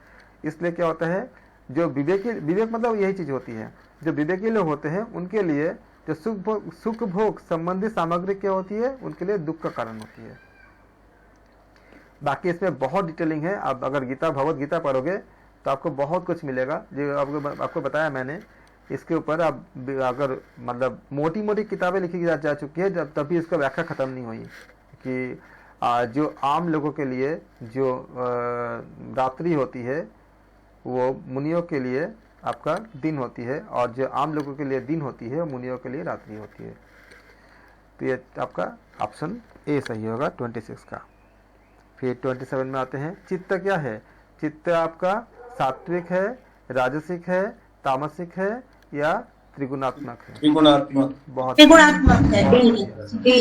Speaker 1: इसलिए क्या होता है, जो विवेक मतलब यही चीज होती है, जो विवेकी लोग होते हैं उनके लिए जो सुख भोग संबंधी सामग्री क्या होती है, उनके लिए दुख का कारण होती है। बाकी इसमें बहुत डिटेलिंग है। आप अगर भगवत गीता पढ़ोगे तो आपको बहुत कुछ मिलेगा। जो आपको बताया मैंने, इसके ऊपर आप अगर मतलब मोटी मोटी किताबें लिखी जा चुकी है, जब तभी इसका व्याख्या खत्म नहीं हुई कि जो आम लोगों के लिए जो रात्रि होती है वो मुनियों के लिए आपका दिन होती है, और जो आम लोगों के लिए दिन होती है वो मुनियों के लिए रात्रि होती है। तो ये आपका ऑप्शन ए सही होगा 26 का। फिर 27 में आते हैं, चित्त क्या है। चित्त आपका सात्विक है, राजसिक है, तामसिक है या त्रिगुणात्मक है।
Speaker 5: त्रिगुणात्मक,
Speaker 1: बहुत
Speaker 9: त्रिगुणात्मक है।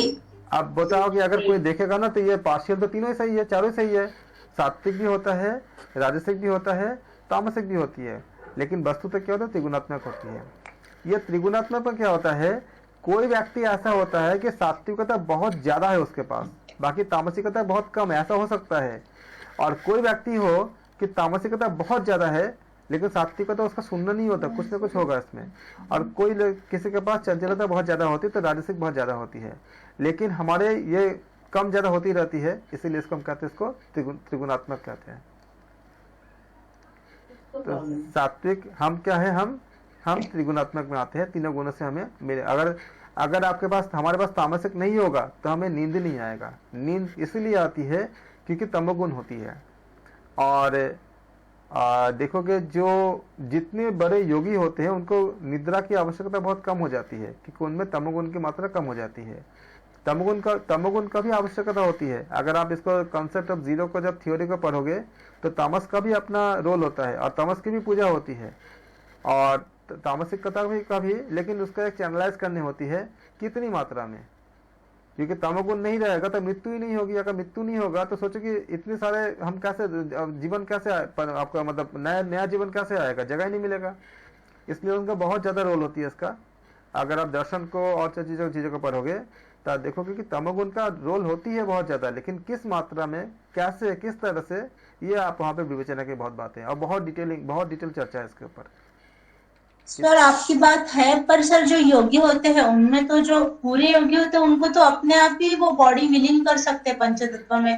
Speaker 1: अब बताओ कि अगर कोई देखेगा ना तो ये पार्शियल तो तीनों ही सही है, चारों सही है। सात्विक भी होता है, राजसिक भी होता है, तामसिक भी होती है, लेकिन वस्तु तो क्या होता है, त्रिगुणात्मक होती है। ये त्रिगुणात्मक में क्या होता है, कोई व्यक्ति ऐसा होता है कि सात्विकता बहुत ज्यादा है उसके पास, बाकी तामसिकता बहुत कम है, ऐसा हो सकता है। और कोई व्यक्ति हो कि तामसिकता बहुत ज्यादा है लेकिन सात्विकता उसका सुनना नहीं होता, कुछ ना कुछ होगा इसमें। और कोई किसी के पास चंचलता बहुत ज्यादा होती है तो राजसिक बहुत ज्यादा होती है, लेकिन हमारे ये कम ज्यादा होती रहती है, इसीलिए इसको हम कहते हैं, इसको त्रिगुणात्मक कहते हैं। तो सात्विक हम क्या है, हम त्रिगुणात्मक में आते हैं, तीनों गुणों से हमें मिले। अगर आपके पास, हमारे पास तामसिक नहीं होगा तो हमें नींद नहीं आएगा। नींद इसलिए आती है क्योंकि तमोगुण होती है। और देखोगे जो जितने बड़े योगी होते हैं उनको निद्रा की आवश्यकता बहुत कम हो जाती है क्योंकि उनमें तमोगुण की मात्रा कम हो जाती है। तमोगुण का भी आवश्यकता होती है। अगर आप इसको कॉन्सेप्ट ऑफ जीरो को जब थ्योरी को पढ़ोगे तो तामस का भी अपना रोल होता है और तामस की भी पूजा होती है और तामसिकता का भी, लेकिन उसको एक चैनलाइज करनी होती है कितनी मात्रा में, क्योंकि तमोगुण नहीं रहेगा तो मृत्यु ही नहीं होगी। अगर मृत्यु नहीं होगा तो सोचो कि इतने सारे हम कैसे जीवन कैसे आपका मतलब नया जीवन कैसे आएगा, जगह ही नहीं मिलेगा। इसलिए उनका बहुत ज्यादा रोल होती है इसका। अगर आप दर्शन को और चीजों को पढ़ोगे तो देखोगे कि तमोगुण का रोल होती है बहुत ज्यादा, लेकिन किस मात्रा में, कैसे, किस तरह से, ये आप वहाँ पे विवेचना की बहुत बातें और बहुत डिटेल चर्चा है इसके ऊपर।
Speaker 9: सर आपकी बात है, पर सर जो योगी होते हैं उनमें तो, जो पूरे योगी होते हैं उनको तो अपने आप ही वो बॉडी विलीन कर सकते हैं पंचतत्व में।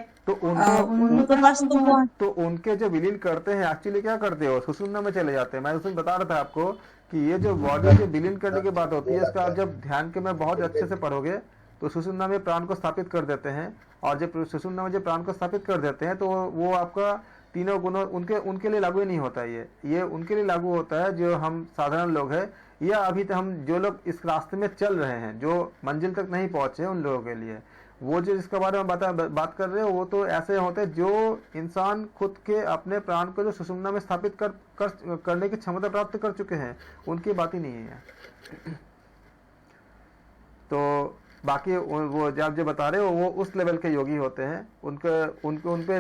Speaker 1: तो उनके जो विलीन करते हैं एक्चुअली क्या करते हो, सुषुम्ना में चले जाते हैं। मैं उसमें बता रहा था आपको कि ये जो बॉडी के विलीन करने की बात होती है, इसका आप जब ध्यान के में बहुत अच्छे से पढ़ोगे तो सुषुम्ना में प्राण को स्थापित कर देते हैं। और जब सुषुम्ना में जब प्राण को स्थापित कर देते हैं तो वो आपका तीनों गुणों उनके लिए लागू नहीं होता। ये उनके लिए लागू होता है जो हम साधारण लोग हैं, या अभी तक हम जो लोग इस रास्ते में चल रहे हैं, जो मंजिल तक नहीं पहुंचे, उन लोगों के लिए। वो जो इसके बारे में बात कर रहे हो वो तो ऐसे होते हैं जो इंसान खुद के अपने प्राण को जो सुषुम्ना में स्थापित करने की क्षमता प्राप्त कर चुके हैं, उनकी बात ही नहीं है। तो बाकी वो जब जो बता रहे हो वो उस लेवल के योगी होते हैं, उन पे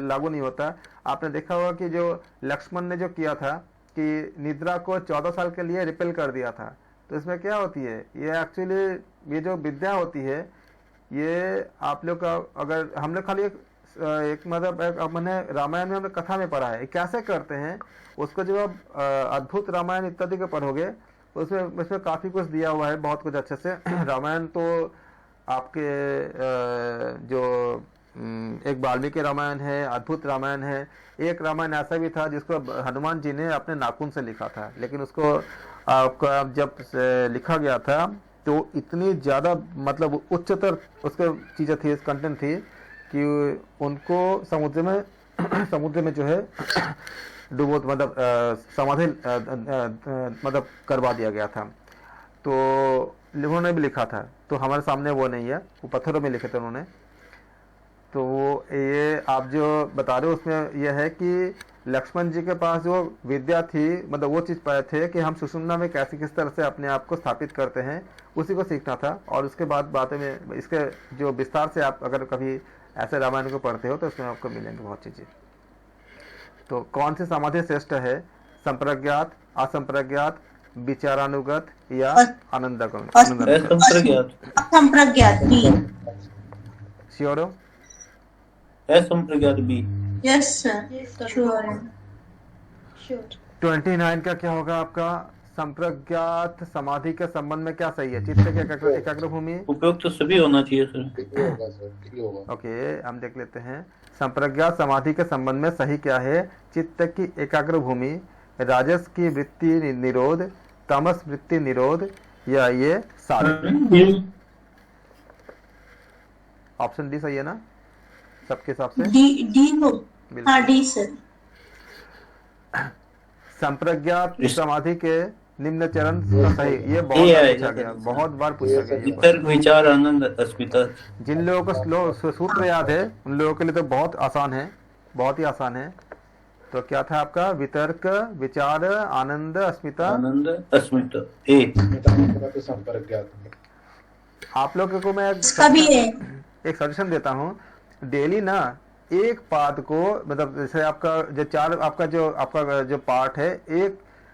Speaker 1: लागू नहीं होता। आपने देखा होगा कि जो लक्ष्मण ने जो किया था कि निद्रा को 14 साल के लिए रिपेल कर दिया था, तो इसमें क्या होती है, ये एक्चुअली ये जो विद्या होती है, ये आप लोग का, अगर हम लोग खाली एक मतलब मैंने रामायण में हमने कथा में पढ़ा है कैसे करते हैं उसको। जब आप अद्भुत रामायण इत्यादि को पढ़ोगे उसमें काफी कुछ दिया हुआ है, बहुत कुछ अच्छे से। रामायण तो आपके जो एक वाल्मीकि रामायण है, अद्भुत रामायण है। एक रामायण ऐसा भी था जिसको हनुमान जी ने अपने नाखून से लिखा था, लेकिन उसको आपका जब लिखा गया था तो इतनी ज्यादा मतलब उच्चतर उसके चीजें थी, कंटेंट थी कि उनको समुद्र में जो है डूबो मतलब समाधि मतलब करवा दिया गया था। तो उन्होंने भी लिखा था, तो हमारे सामने वो नहीं है, वो पत्थरों में लिखे थे उन्होंने। तो ये आप जो बता रहे हो उसमें यह है कि लक्ष्मण जी के पास जो विद्या थी, मतलब वो चीज पाए थे कि हम सुषुम्ना में कैसे किस तरह से अपने आप को स्थापित करते हैं, उसी को सीखना था। और उसके बाद बातें में इसके जो विस्तार से आप अगर कभी ऐसे रामायण को पढ़ते हो तो उसमें आपको मिलेंगे बहुत चीजें। तो कौन सी समाधि श्रेष्ठ है, संप्रज्ञात, असंप्रज्ञात, विचारानुगत या आनंदागम?
Speaker 9: असंप्रज्ञात बी।
Speaker 1: श्योर हो?
Speaker 5: असंप्रज्ञात बी।
Speaker 9: यस सर, श्योर है।
Speaker 1: 29 का क्या होगा आपका? संप्रज्ञात समाधि के संबंध में क्या सही है? चित्त के एकाग्र भूमि
Speaker 5: उपयोग तो सभी होना चाहिए सर।
Speaker 1: ओके, हम देख लेते हैं संप्रज्ञात समाधि के संबंध में सही क्या है। चित्त की एकाग्र भूमि, राजस की वृत्ति निरोध, तमस वृत्ति निरोध, या ये साधन। ऑप्शन डी सही है ना सबके हिसाब से?
Speaker 9: डी हो। हाँ डी सर।
Speaker 1: संप्रज्ञात समाधि के निम्न चरण सही, ये बहुत बार पूछा गया, बहुत बार पूछा गया।
Speaker 5: वितर्क, विचार, आनंद, अस्मिता।
Speaker 1: जिन लोगों को सूत्र याद है उन लोगों के लिए तो बहुत आसान है, बहुत ही आसान है। तो क्या था आपका? वितर्क, विचार, आनंद, अस्मिता।
Speaker 5: आनंद, अस्मिता।
Speaker 1: आप लोगों को मैं एक सजेशन देता हूँ, डेली ना एक पाद को, मतलब जैसे आपका जो पार्ट है,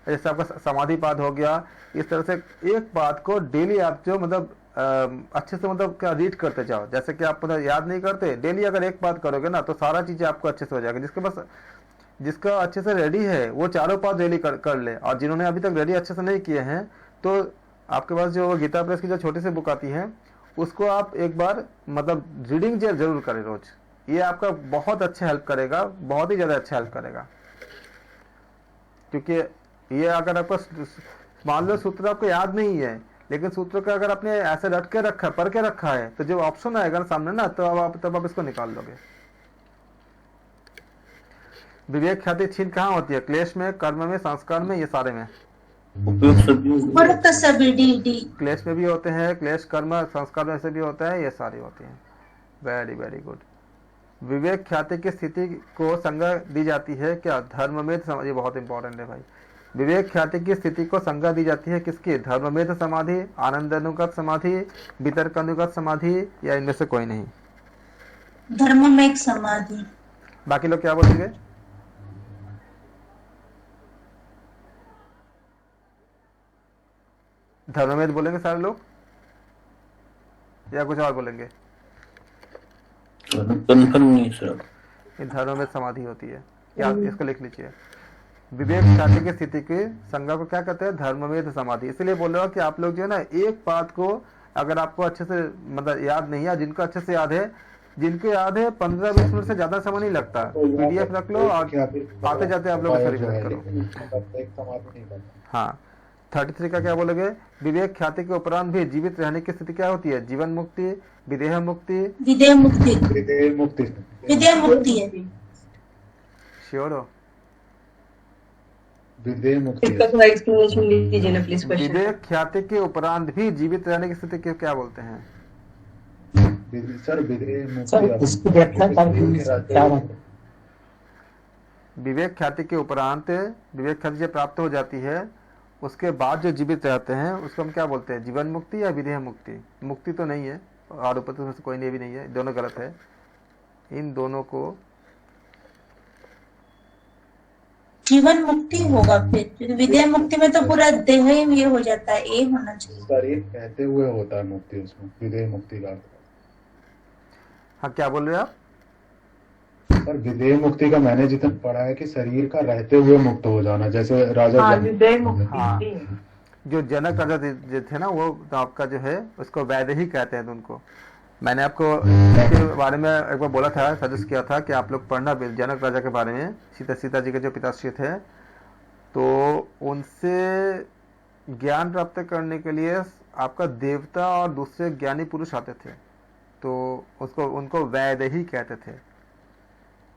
Speaker 1: जैसे आपका समाधिपाद हो गया। इस तरह से एक बात को डेली आप जो मतलब अच्छे से मतलब क्या रीड करते जाओ। जैसे कि आप मतलब याद नहीं करते, डेली अगर एक बात करोगे ना तो सारा चीजें आपको अच्छे से हो जाएगा। जिसका अच्छे से रेडी है वो चारों पाठ डेली कर ले, और जिन्होंने अभी तक रेडी अच्छे से नहीं किए हैं तो आपके पास जो गीता प्रेस की जो छोटी सी बुक आती है उसको आप एक बार मतलब रीडिंग जरूर करें रोज। ये आपका बहुत अच्छा हेल्प करेगा, बहुत ही ज्यादा अच्छा हेल्प करेगा। क्योंकि ये अगर आपको मान लो सूत्र आपको याद नहीं है, लेकिन सूत्र का अगर आपने ऐसे रट के रखा, पढ़ के रखा है, तो जो ऑप्शन आएगा ना सामने ना, तो तब आप इसको निकाल लोगे। विवेक ख्याति छीन कहाँ होती है? क्लेश में, कर्म में, संस्कार में, ये सारे में। क्लेश में भी होते हैं, क्लेश कर्म संस्कार में से भी होता है, ये सारी होती हैं। Very very good. विवेक ख्याति की स्थिति को संज्ञा दी जाती है क्या? धर्ममेध समाधि। ये बहुत इंपॉर्टेंट है भाई। विवेक ख्याति की स्थिति को संज्ञा दी जाती है किसकी? धर्ममेध समाधि, आनंद अनुगत समाधि, वितर्क अनुगत समाधि, या इनमें से कोई नहीं?
Speaker 9: धर्ममेध समाधि।
Speaker 1: बाकी लोग क्या बोलेंगे? धर्ममेध बोलेंगे सारे लोग या कुछ और बोलेंगे?
Speaker 5: कंफर्म नहीं सर।
Speaker 1: धर्ममेध समाधि होती है, या इसको लिख लीजिए। विवेक ख्याति की स्थिति की संज्ञा को क्या कहते हैं? धर्ममेध समाधि। इसलिए बोल रहा हूँ कि आप लोग जो है ना, एक बात को अगर आपको अच्छे से मतलब याद नहीं है, जिनको अच्छे से याद है, 15-20 मिनट से ज्यादा समय नहीं लगता, पीडीएफ रख लो और आते जाते आप लोग रिवीजन करो। हाँ, 33 का क्या बोलोगे? विवेक ख्याति के उपरांत भी जीवित रहने की स्थिति क्या होती है? जीवन मुक्ति, विदेह मुक्ति,
Speaker 9: विदेह मुक्ति,
Speaker 3: विदेह मुक्ति,
Speaker 9: विदेह मुक्ति है।
Speaker 1: श्योर हो?
Speaker 3: विदेह मुक्ति।
Speaker 6: इसका थोड़ा एक्सप्लेनेशन लीजिए ना प्लीज। क्वेश्चन।
Speaker 1: विवेक ख्याति के उपरांत भी जीवित रहने की स्थिति को क्या बोलते हैं?
Speaker 3: सर विदेह
Speaker 10: इसकी व्याख्या क्या है?
Speaker 1: विवेक ख्याति के उपरांत विवेक ख्याति जब प्राप्त हो जाती है उसके बाद जो जीवित रहते हैं उसको हम क्या बोलते हैं? जीवन मुक्ति या विदेह मुक्ति? मुक्ति तो नहीं है, और ऊपर तो कोई नहीं भी नहीं है, दोनों गलत है। इन दोनों को
Speaker 9: जीवन मुक्ति होगा। फिर विदेह मुक्ति में तो पूरा देह ही ये हो जाता है, ए होना चाहिए।
Speaker 3: शरीर कहते हुए होता है मुक्ति, उसमें विदेह मुक्ति का।
Speaker 1: हाँ, क्या बोल रहे हैं आप?
Speaker 3: पर विदेह मुक्ति का मैंने जितना पढ़ा है कि शरीर का रहते हुए मुक्त हो जाना, जैसे राजा
Speaker 1: हाँ, जो जनक राजा जो थे ना, वो तो आपका जो है उसको वैद्य ही कहते हैं। तो उनको मैंने आपको इसके बारे में एक बार बोला था, सजेस्ट किया था कि आप लोग पढ़ना जनक राजा के बारे में। सीता जी के जो पिताश्री थे, तो उनसे ज्ञान प्राप्त करने के लिए आपका देवता और दूसरे ज्ञानी पुरुष आते थे, तो उनको वैद्य ही कहते थे।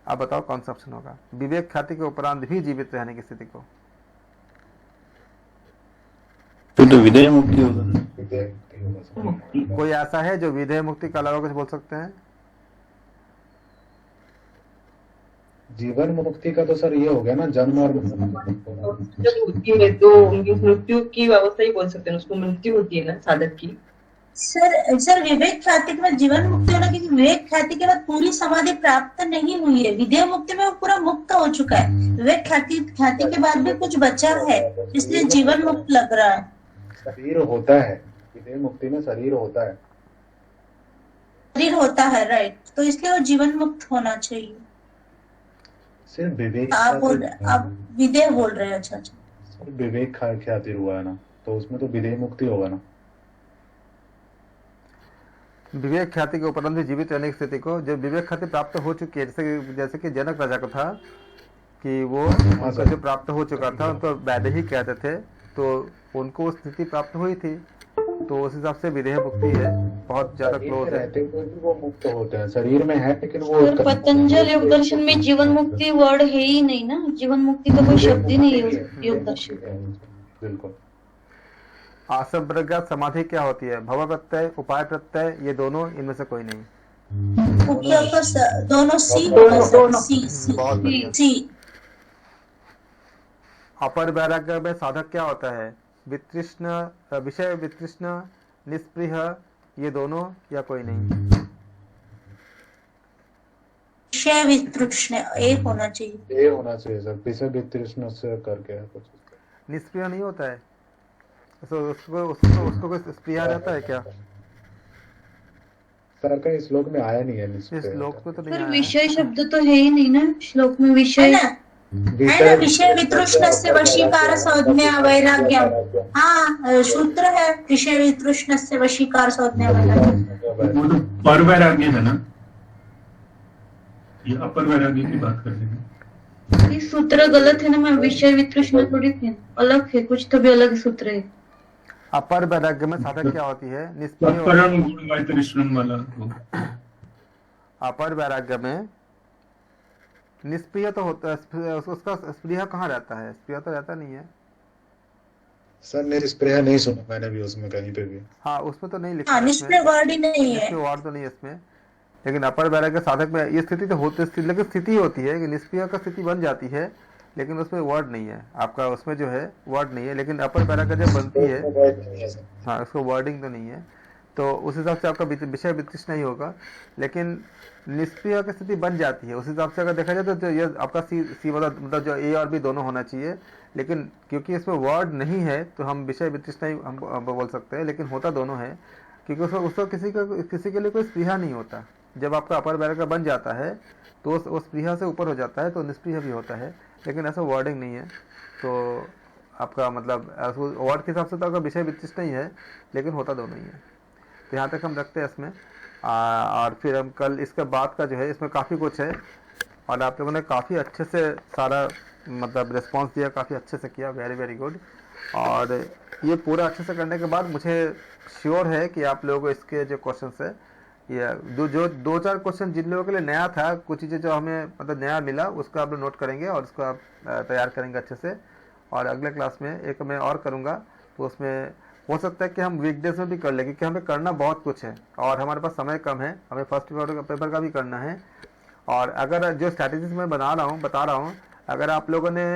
Speaker 1: अब बताओ कौन सा ऑप्शन होगा? विवेक ख्याति के उपरांत भी जीवित रहने की स्थिति को
Speaker 5: तो विदेह मुक्ति होगा।
Speaker 1: कोई ऐसा है जो विदेह मुक्ति के अलावा कुछ बोल सकते हैं?
Speaker 3: जीवन मुक्ति का तो सर ये हो गया ना, जन्म और
Speaker 6: होती है तो मृत्यु की व्यवस्था ही बोल सकते हैं उसको। मृत्यु होती है ना साधक की।
Speaker 9: सर विवेक ख्याति के बाद जीवन मुक्ति होना, क्योंकि विवेक ख्याति के बाद पूरी समाधि प्राप्त नहीं हुई है। विदेह मुक्ति में वो पूरा मुक्त हो चुका है। विवेक ख्याति के बाद भी कुछ बचा है, इसलिए जीवन मुक्त लग रहा है।
Speaker 3: शरीर होता है, विदेह मुक्ति में शरीर होता है,
Speaker 9: शरीर होता है, राइट। तो इसलिए वो जीवन मुक्त होना चाहिए।
Speaker 3: सिर्फ विवेक
Speaker 9: आप विदेह बोल रहे हैं? अच्छा अच्छा,
Speaker 3: विवेक ख्याति हुआ है ना, तो उसमें तो विदेह मुक्ति होगा ना।
Speaker 1: विवेक ख्याति के उपरांत भी जीवित रहने की स्थिति को, जब विवेक ख्याति प्राप्त हो चुकी है, जैसे कि जनक राजा को था कि वो उनका जो प्राप्त हो चुका था उनको वैद्य ही कहते थे, तो उनको स्थिति प्राप्त हुई थी, तो उस हिसाब से विदेह मुक्ति है, बहुत ज्यादा क्लोज है।
Speaker 3: वो मुक्त होते हैं, शरीर में है लेकिन वो
Speaker 2: पतंजल योग दर्शन में जीवन मुक्ति वर्ड है ही नहीं ना। जीवन मुक्ति का कोई शब्द ही नहीं है योग दर्शन।
Speaker 3: बिल्कुल।
Speaker 1: असंप्रज्ञात समाधि क्या होती है? भव प्रत्यय, उपाय प्रत्यय, ये दोनों, इनमें से कोई नहीं?
Speaker 9: दोनों सी।
Speaker 1: अपर वैराग्य में साधक क्या होता है? वितृष्ण, विषय वितृष्ण, निस्पृह, ये दोनों, या कोई नहीं?
Speaker 9: विषय वितृष्ण एक होना चाहिए।
Speaker 3: ये होना चाहिए सर, विषय वितृष्ण से करके है कुछ।
Speaker 1: निष्क्रिय नहीं होता है, तो उसको कोई स्प्रिया रहता है क्या?
Speaker 3: सर कहीं श्लोक में आया नहीं है
Speaker 1: इस श्लोक में तो नहीं आया है।
Speaker 2: विषय शब्द तो है ही नहीं ना श्लोक में। विषय
Speaker 9: है ना, विषय वितृष्णस्य वशीकार संज्ञा वैराग्य। हाँ, सूत्र है विषय वितृष्णस्य वशीकार संज्ञा वैराग्य।
Speaker 8: वो तो पर वैराग्य है ना, ये अपर वैराग्य की बात कर रहे हैं।
Speaker 2: ये सूत्र गलत है ना, मैं विषय वितृष्ण थोड़ी है, अलग है, कुछ तो भी अलग सूत्र है।
Speaker 1: अपर वैराग्य में साधक क्या होती है? निष्क्रिय। अपर वैराग्य में निष्क्रिय तो होता है, उसका स्प्रिय कहाँ रहता है? स्प्रिय तो रहता नहीं है
Speaker 3: सर। निष्क्रिय नहीं सुना मैंने भी उसमें कहीं पे भी।
Speaker 1: हाँ, उसमें तो नहीं लिखा,
Speaker 9: निष्क्रिय वर्ड ही नहीं है,
Speaker 1: वर्ड तो नहीं है इसमें। लेकिन अपर वैराग्य साधक में ये स्थिति तो होती है, लेकिन स्थिति होती है कि निष्क्रिय का स्थिति बन जाती है, लेकिन उसमें वर्ड नहीं है आपका, उसमें जो है वर्ड नहीं है। लेकिन अपर वैराग्य जब बनती है, हाँ, उसको वर्डिंग तो नहीं है, तो उस हिसाब से आपका विषय वितृष्ण नहीं होगा। लेकिन निष्क्रिय की स्थिति बन जाती है, उस हिसाब से अगर देखा जाए तो ये आपका सी मतलब जो ए और बी दोनों होना चाहिए। लेकिन क्योंकि इसमें वर्ड नहीं है तो हम विषय वितृष्ण ही हम बोल सकते हैं, लेकिन होता दोनों है, क्योंकि उसको किसी के लिए कोई स्पृहा नहीं होता। जब आपका अपर वैराग्य बन जाता है तो उस स्पृहा से ऊपर हो जाता है, तो निष्क्रिय भी होता है, लेकिन ऐसा वर्डिंग नहीं है। तो आपका मतलब वर्ड के हिसाब से तो आपका विषय वितृष्ण ही है, लेकिन होता दोनों ही है। तो यहाँ तक हम रखते हैं इसमें, और फिर हम कल इसके बाद का जो है, इसमें काफ़ी कुछ है और आप लोगों ने काफ़ी अच्छे से सारा मतलब रिस्पांस दिया, काफ़ी अच्छे से किया, वेरी वेरी गुड। और ये पूरा अच्छे से करने के बाद मुझे श्योर है कि आप लोगों को इसके जो क्वेश्चन है, ये जो 2-4 क्वेश्चन जिन लोगों के लिए नया था, कुछ चीज़ें जो हमें मतलब नया मिला, उसको आप लोग नोट करेंगे और उसको आप तैयार करेंगे अच्छे से। और अगले क्लास में एक मैं और करूँगा, तो उसमें हो सकता है कि हम वीकडेज में भी कर लें, क्योंकि हमें करना बहुत कुछ है और हमारे पास समय कम है, हमें फर्स्ट पेपर का भी करना है। और अगर जो स्ट्रैटेजीज मैं बता रहा हूँ, अगर आप लोगों ने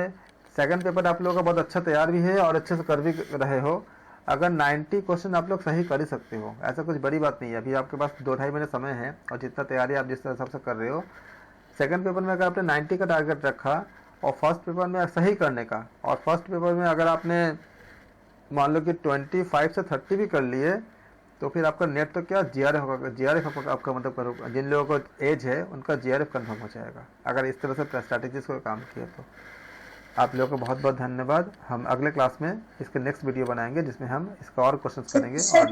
Speaker 1: सेकंड पेपर आप लोगों का बहुत अच्छा तैयार भी है और अच्छे से कर भी रहे हो, अगर 90 क्वेश्चन आप लोग सही कर ही सकते हो, ऐसा कुछ बड़ी बात नहीं है। अभी आपके पास 2-2.5 महीने समय है और जितना तैयारी आप जिस हिसाब से कर रहे हो, सेकंड पेपर में अगर आपने 90 का टारगेट रखा और फर्स्ट पेपर में सही करने का, और फर्स्ट पेपर में अगर आपने मान लो कि 25 से 30 भी कर लिए, तो फिर आपका नेट तो क्या जीआरएफ होगा, जीआरएफ आपका मतलब करो, जिन लोगों को एज है उनका जीआरएफ कंफर्म हो जाएगा अगर इस तरह से स्ट्रैटेजीज को काम किया। तो आप लोगों को बहुत बहुत धन्यवाद। हम अगले क्लास में इसके नेक्स्ट वीडियो बनाएंगे जिसमें हम इसका और क्वेश्चन करेंगे और